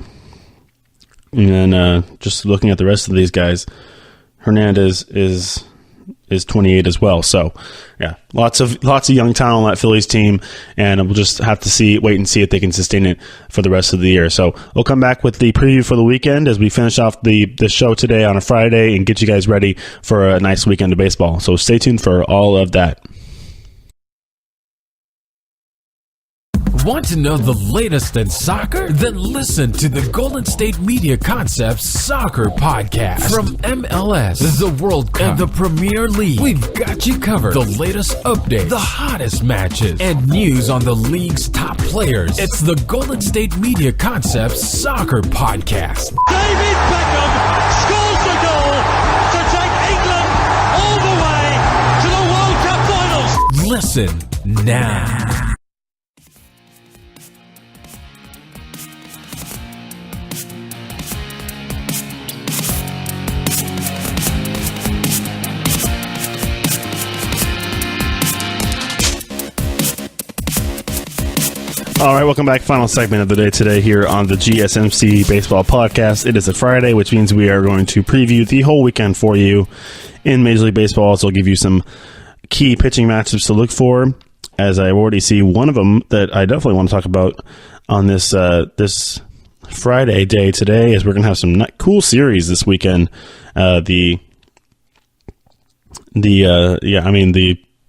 and then just looking at the rest of these guys, Hernandez is 28 as well. So, yeah, lots of young talent on that Phillies team, and we'll just have to wait and see if they can sustain it for the rest of the year. So we'll come back with the preview for the weekend as we finish off the show today on a Friday and get you guys ready for a nice weekend of baseball. So stay tuned for all of that. Want to know the latest in soccer? Then listen to the Golden State Media Concepts Soccer Podcast. From MLS, the World Cup, and the Premier League, we've got you covered. The latest updates, the hottest matches, and news on the league's top players. It's the Golden State Media Concepts Soccer Podcast. David Beckham scores the goal to take England all the way to the World Cup finals. Listen now. All right, welcome back. Final segment of the day today here on the GSMC Baseball Podcast. It is a Friday, which means we are going to preview the whole weekend for you in Major League Baseball. So I'll give you some key pitching matchups to look for, as I already see one of them that I definitely want to talk about on this Friday day today, as we're going to have some cool series this weekend. The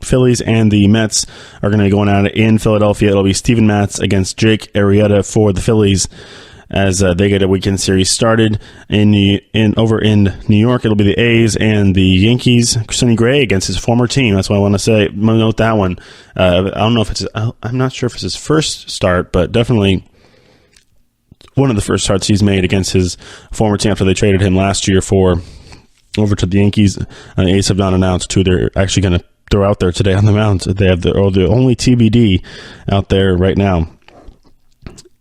Phillies and the Mets are going to be going at it in Philadelphia. It'll be Steven Matz against Jake Arrieta for the Phillies as they get a weekend series started. Over in New York, it'll be the A's and the Yankees. Sonny Gray against his former team. That's what I want to note that one. I'm not sure if it's his first start, but definitely one of the first starts he's made against his former team after they traded him last year over to the Yankees. The A's have not announced who they're actually going to throw out there today on the mound. They have the only TBD out there right now.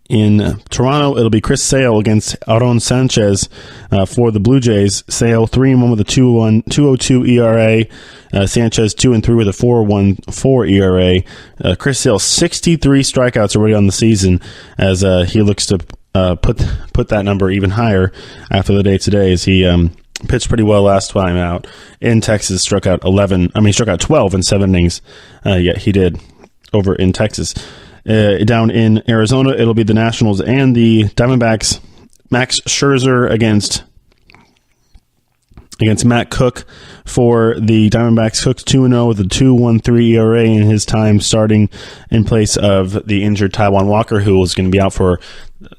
In Toronto, it'll be Chris Sale against Aaron Sanchez for the Blue Jays. Sale 3-1 with a 2.02 ERA. Sanchez 2-3 with a 4.14 ERA. Chris Sale 63 strikeouts already on the season, as he looks to put that number even higher after the day today, as he pitched pretty well last time out in Texas. Struck out 12 in 7 innings. He did over in Texas. Down in Arizona, it'll be the Nationals and the Diamondbacks. Max Scherzer against Matt Cook for the Diamondbacks. Cook's 2-0 with a 2.13 ERA in his time starting in place of the injured Taijuan Walker, who was going to be out for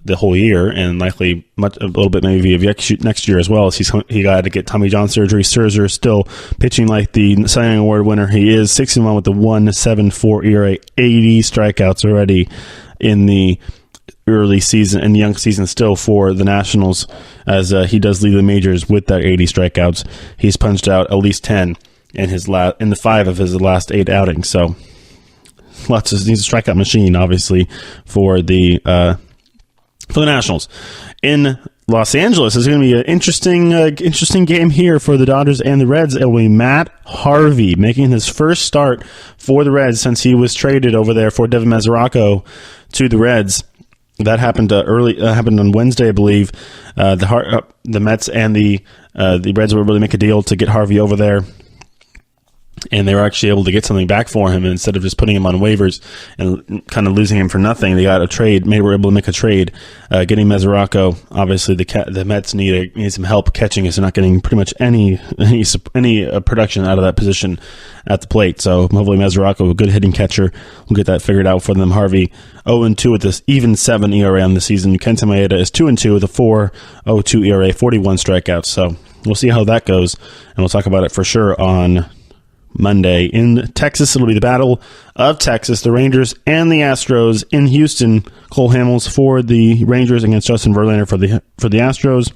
the whole year, and likely a little bit maybe of next year as well, as he got to get Tommy John surgery. Scherzer still pitching like the Cy Young Award winner he is, 6-1 with the 1.74 ERA, 80 strikeouts already in the early season and young season still for the Nationals, as he does lead the majors with that 80 strikeouts. He's punched out at least 10 in the 5 of his last 8 outings. So he's a strikeout machine, obviously, for the Nationals. In Los Angeles, it's going to be an interesting game here for the Dodgers and the Reds. It will be Matt Harvey making his first start for the Reds since he was traded over there for Devin Mesoraco to the Reds. That happened happened on Wednesday, I believe. The Mets and the Reds were able to make a deal to get Harvey over there, and they were actually able to get something back for him. And instead of just putting him on waivers and kind of losing him for nothing, they got a trade. Maybe were able to make a trade, getting Mesoraco. Obviously, the Mets need some help catching, as they're not getting pretty much any production out of that position at the plate. So hopefully Mesoraco, a good hitting catcher, will get that figured out for them. Harvey 0-2 with this even 7 ERA on the season. Kenta Maeda is 2-2 with a 4.02 ERA, 41 strikeouts. So we'll see how that goes, and we'll talk about it for sure on Monday. In Texas, it'll be the Battle of Texas, the Rangers and the Astros in Houston. Cole Hamels for the Rangers against Justin Verlander for the Astros.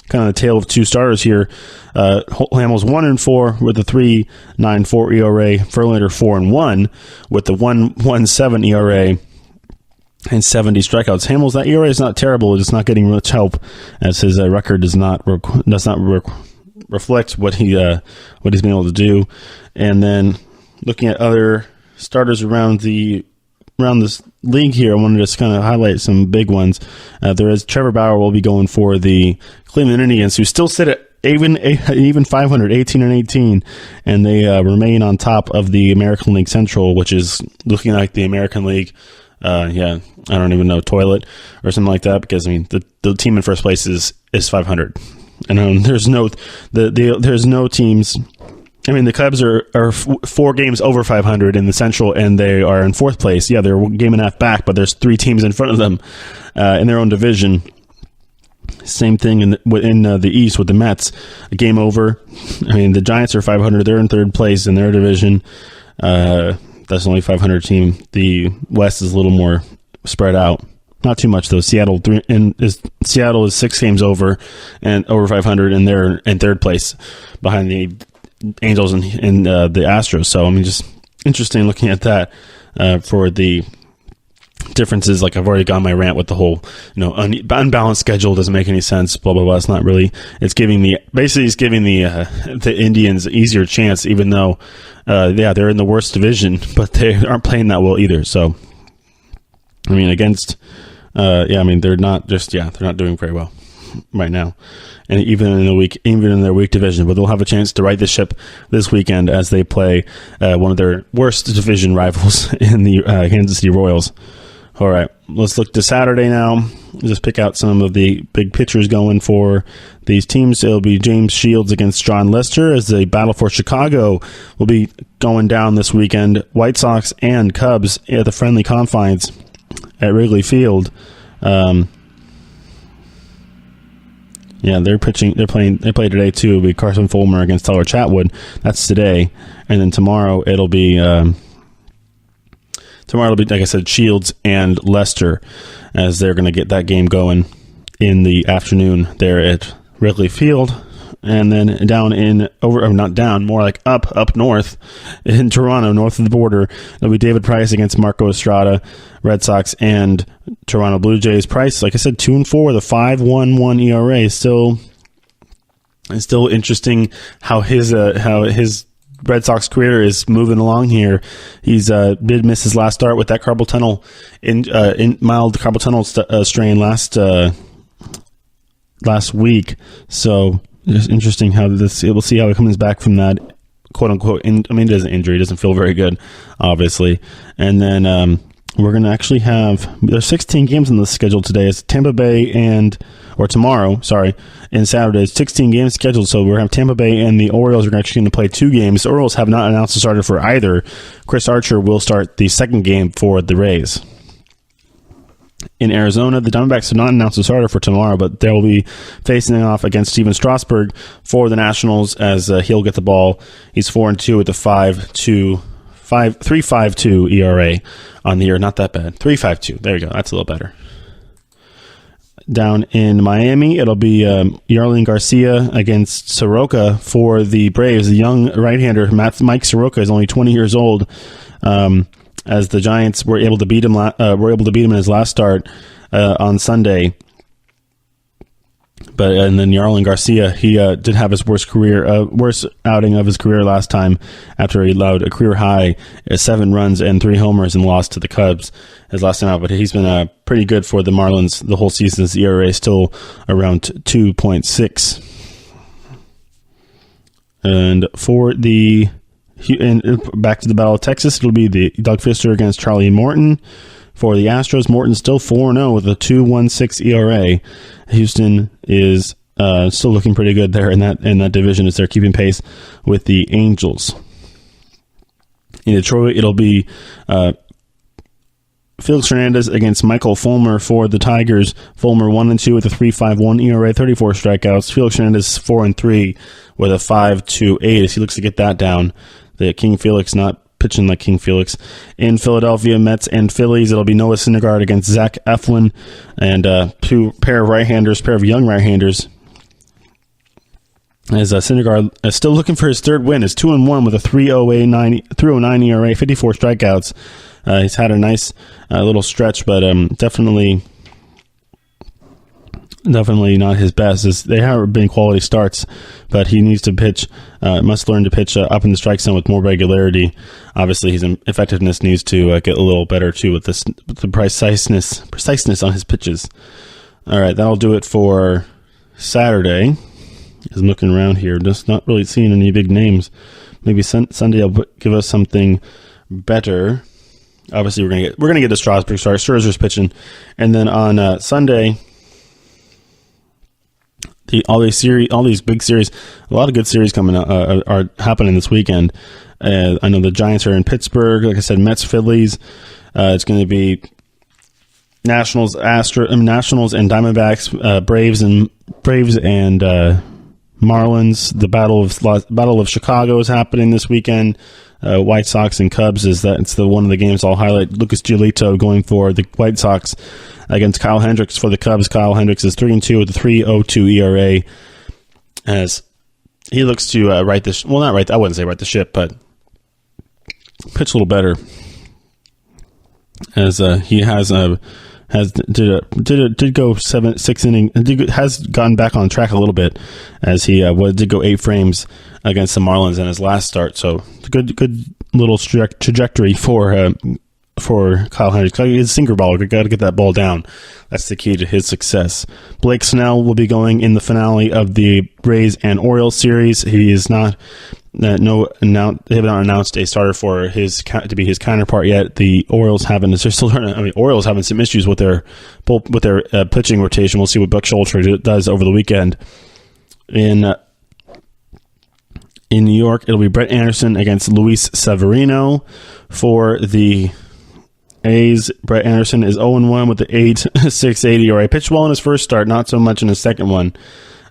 Kind of the tale of two starters here. Hamels 1-4 with a 3.94 ERA. Verlander 4-1 with the 1.17 ERA and 70 strikeouts. Hamels, that ERA is not terrible. It's not getting much help, as his record does not reflect what he's been able to do. And then looking at other starters around this league here, I wanted to just kind of highlight some big ones. There is Trevor Bauer will be going for the Cleveland Indians, who still sit at even 500, 18-18, and they remain on top of the American League Central, which is looking like the American League. I don't even know, toilet or something like that, because I mean the team in first place is 500. And there's no teams. I mean, the Cubs are 4 games over 500 in the Central, and they are in 4th place. Yeah, they're a game and a half back, but there's 3 teams in front of them in their own division. Same thing in the East with the Mets, a game over. I mean, the Giants are 500; they're in 3rd place in their division. That's only 500 team. The West is a little more spread out. Not too much though. Seattle is 6 games over and over 500, and they're in 3rd place behind the Angels and the Astros. So I mean, just interesting looking at that for the differences. Like, I've already gone my rant with the whole unbalanced schedule doesn't make any sense. Blah blah blah. It's not really. It's giving the Indians an easier chance, even though they're in the worst division, but they aren't playing that well either. So I mean, they're not doing very well right now, and even in their weak division. But they'll have a chance to right the ship this weekend as they play one of their worst division rivals in the Kansas City Royals. All right, let's look to Saturday now. Just pick out some of the big pitchers going for these teams. It'll be James Shields against John Lester, as the battle for Chicago will be going down this weekend. White Sox and Cubs at the friendly confines at Wrigley Field. They're pitching. They play today too. It'll be Carson Fulmer against Tyler Chatwood. That's today, and then tomorrow it'll be like I said, Shields and Lester, as they're going to get that game going in the afternoon there at Wrigley Field. And then more like up north in Toronto, north of the border, it'll be David Price against Marco Estrada, Red Sox and Toronto Blue Jays. Price, like I said, 2-4 with a 5.11 ERA. It's still interesting how his Red Sox career is moving along here. He's did miss his last start with that carpal tunnel in mild carpal tunnel strain last week. So it's interesting how we'll see how he comes back from that, quote unquote. It is an injury. It doesn't feel very good, obviously. And then we're going to actually there's 16 games on the schedule today. It's Tampa Bay tomorrow, and Saturday. It's 16 games scheduled. So we're going to have Tampa Bay and the Orioles are actually going to play 2 games. The Orioles have not announced a starter for either. Chris Archer will start the second game for the Rays. In Arizona, the Diamondbacks have not announced a starter for tomorrow, but they'll be facing off against Steven Strasburg for the Nationals as he'll get the ball. He's 4-2 with a 3.52 ERA on the year. Not that bad. 3.52. There you go. That's a little better. Down in Miami, it'll be Yarlin Garcia against Soroka for the Braves. The young right-hander, Mike Soroka, is only 20 years old. As the Giants were able to beat him, in his last start on Sunday. And then Yarlin Garcia, he did have his worst outing of his career last time after he allowed a career high 7 runs and 3 homers and lost to the Cubs his last time out. But he's been pretty good for the Marlins the whole season. His ERA is still around 2.6. And for the back to the Battle of Texas, it'll be the Doug Fister against Charlie Morton. For the Astros, Morton's still 4-0 with a 2.16 ERA. Houston is still looking pretty good there in that division as they're keeping pace with the Angels. In Detroit, it'll be Felix Hernandez against Michael Fulmer for the Tigers. Fulmer 1-2 with a 3.51 ERA, 34 strikeouts. Felix Hernandez 4-3 with a 5.28 as he looks to get that down. The King Felix not pitching like King Felix. In Philadelphia, Mets and Phillies, it'll be Noah Syndergaard against Zach Eflin, and pair of young right-handers. As Syndergaard is still looking for his third win, is 2-1 with a 3.09 ERA, 54 strikeouts. He's had a nice little stretch, but definitely not his best. They have been quality starts, but he needs to pitch. Must learn to pitch up in the strike zone with more regularity. Obviously, his effectiveness needs to get a little better too with the preciseness on his pitches. All right, that'll do it for Saturday. As I'm looking around here, just not really seeing any big names. Maybe Sunday will give us something better. Obviously, we're gonna get to Strasburg start. Scherzer's pitching, and then on Sunday. All these big series, a lot of good series coming out, are happening this weekend. I know the Giants are in Pittsburgh. Like I said, Mets, Phillies. It's going to be Nationals and Diamondbacks, Braves and Marlins. The Battle of Chicago is happening this weekend. White Sox and Cubs it's one of the games I'll highlight. Lucas Giolito going for the White Sox against Kyle Hendricks for the Cubs. Kyle Hendricks is 3-2 with a 3.02 ERA as he looks to right the I wouldn't say right the ship, but pitch a little better as he has go 6 innings, has gotten back on track a little bit as he did go 8 frames against the Marlins in his last start. So good little trajectory for Kyle Hendricks. He's a sinker baller. Got to get that ball down. That's the key to his success. Blake Snell will be going in the finale of the Rays and Orioles series. He is not. They have not announced a starter for to be his counterpart yet. The Orioles haven't. Orioles having some issues with their pitching rotation. We'll see what Buck Showalter does over the weekend. In New York, it'll be Brett Anderson against Luis Severino for the A's. Brett Anderson is 0-1 with the 8.68 ERA. Pitched well in his first start, not so much in his second one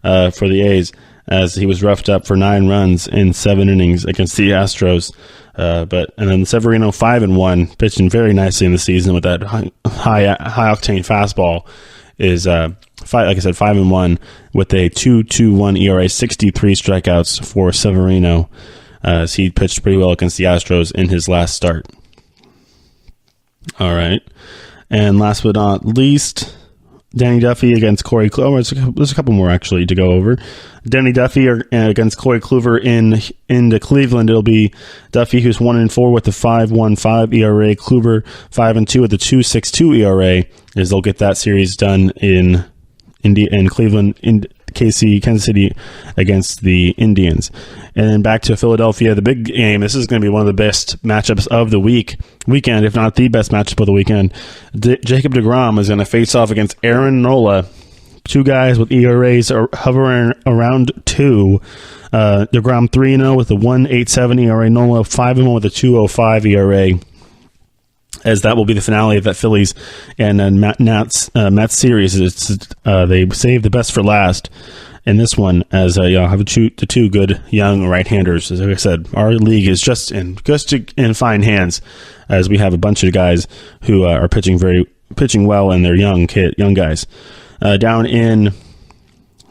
for the A's, as he was roughed up for 9 runs in 7 innings against the Astros. And then Severino 5-1, pitching very nicely in the season with that high octane fastball. Is like I said, 5-1 with a 2.21 ERA, 63 strikeouts for Severino, as he pitched pretty well against the Astros in his last start. All right, and last but not least, Danny Duffy against Corey Kluber. There's a couple more actually to go over. Danny Duffy against Corey Kluber into Cleveland. It'll be Duffy, who's 1-4 with the 5.15 ERA. Kluber 5-2 with the 2.62 ERA. As they'll get that series done in Cleveland, in Kansas City against the Indians. And then back to Philadelphia, the big game. This is going to be one of the best matchups of the weekend, if not the best matchup of the weekend. Jacob deGrom is going to face off against Aaron Nola. 2 guys with ERAs are hovering around 2. deGrom 3-0 with a 1.87 ERA. Nola 5-1 with a 2.05 ERA. as that will be the finale of that Phillies and Mets series. They saved the best for last in this one, as have the two good young right-handers. As I said, our league is just in fine hands, as we have a bunch of guys who are pitching well, and they're young guys. Down in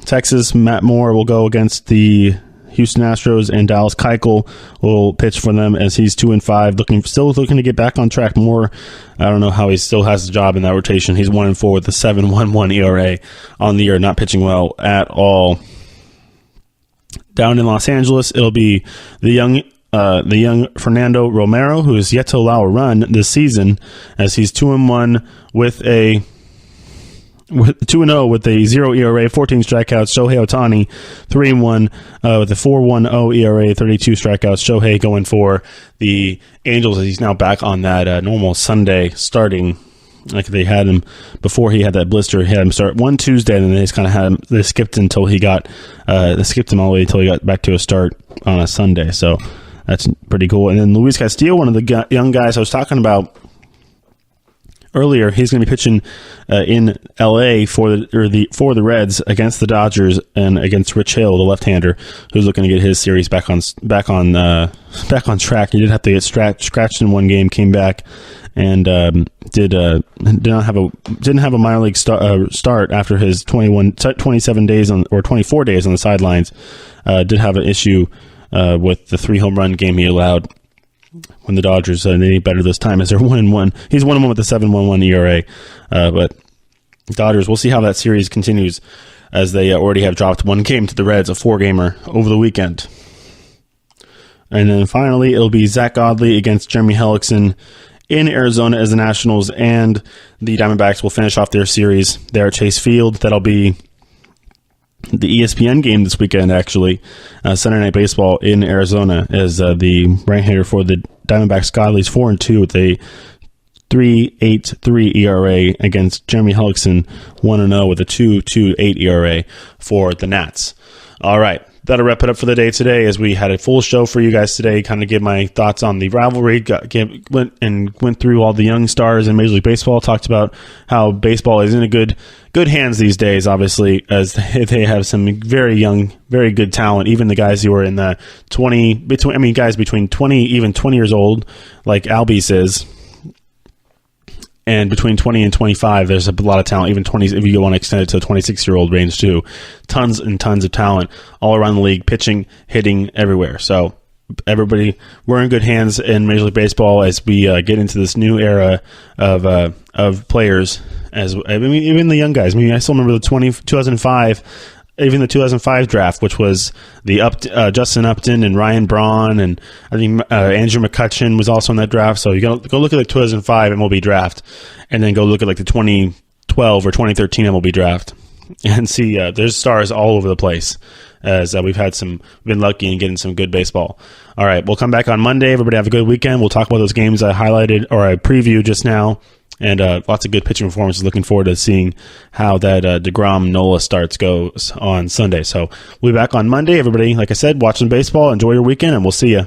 Texas, Matt Moore will go against the Houston Astros, and Dallas Keuchel will pitch for them, as he's 2-5, still looking to get back on track. More, I don't know how he still has a job in that rotation. He's 1-4 with a 7.11 ERA on the year, not pitching well at all. Down in Los Angeles, it'll be the young Fernando Romero, who is yet to allow a run this season, as he's 2-1 with a 2-0 with a 0 ERA, 14 strikeouts. Shohei Ohtani, 3-1 with a 4.10 ERA, 32 strikeouts. Shohei going for the Angels, as he's now back on that normal Sunday starting, like they had him before he had that blister. He had him start one Tuesday, and then they just kind of had him. They skipped him all the way until he got back to a start on a Sunday. So that's pretty cool. And then Luis Castillo, one of the young guys I was talking about earlier, he's going to be pitching in L.A. for the Reds against the Dodgers and against Rich Hill, the left-hander, who's looking to get his series back on track. He did have to get scratched in one game, came back, and didn't have a minor league start after his 27 days or 24 days on the sidelines. Did have an issue with the 3 home run game he allowed when the Dodgers they need better this time, as they're 1-1. He's 1-1 with a 7.11 ERA. But Dodgers, we'll see how that series continues, as they already have dropped one game to the Reds, a 4-gamer over the weekend. And then finally, it'll be Zach Godley against Jeremy Hellickson in Arizona, as the Nationals and the Diamondbacks will finish off their series there at Chase Field. That'll be the ESPN game this weekend, actually. Sunday Night Baseball in Arizona, as the right-hander for the Diamondbacks, Godley's 4-2 with a 3.83 ERA against Jeremy Hellickson, 1-0 with a 2.28 ERA for the Nats. All right. That'll wrap it up for the day today, as we had a full show for you guys today. Kind of give my thoughts on the rivalry, went through all the young stars in Major League Baseball, talked about how baseball is in a good hands these days, obviously, as they have some very young, very good talent. Even the guys who are in the guys between 20, even 20 years old, like Albies is, and between 20 and 25, there's a lot of talent. Even 20, if you want to extend it to a 26-year-old range too, tons and tons of talent all around the league, pitching, hitting, everywhere. So everybody, we're in good hands in Major League Baseball as we get into this new era of players. Even the young guys. I still remember the 2005. Even the 2005 draft, which was the Justin Upton and Ryan Braun, and I think Andrew McCutcheon was also in that draft. So you got to go look at the 2005 MLB draft, and then go look at like the 2012 or 2013 MLB draft, and see there's stars all over the place. As we've been lucky in getting some good baseball. All right, we'll come back on Monday. Everybody have a good weekend. We'll talk about those games I highlighted or I previewed just now. And lots of good pitching performances. Looking forward to seeing how that DeGrom-Nola starts goes on Sunday. So we'll be back on Monday. Everybody, like I said, watch some baseball. Enjoy your weekend, and we'll see you.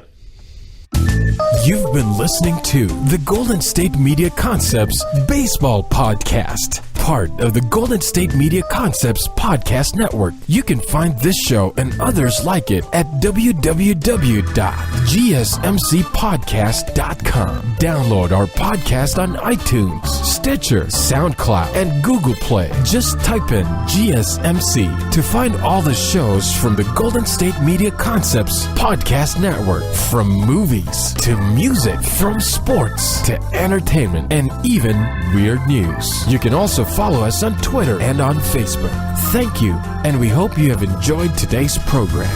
You've been listening to the Golden State Media Concepts Baseball Podcast, part of the Golden State Media Concepts Podcast Network. You can find this show and others like it at www.gsmcpodcast.com. Download our podcast on iTunes, Stitcher, SoundCloud, and Google Play. Just type in GSMC to find all the shows from the Golden State Media Concepts Podcast Network, from movies to music, from sports to entertainment, and even weird news. You can also follow us on Twitter and on Facebook. Thank you, and we hope you have enjoyed today's program.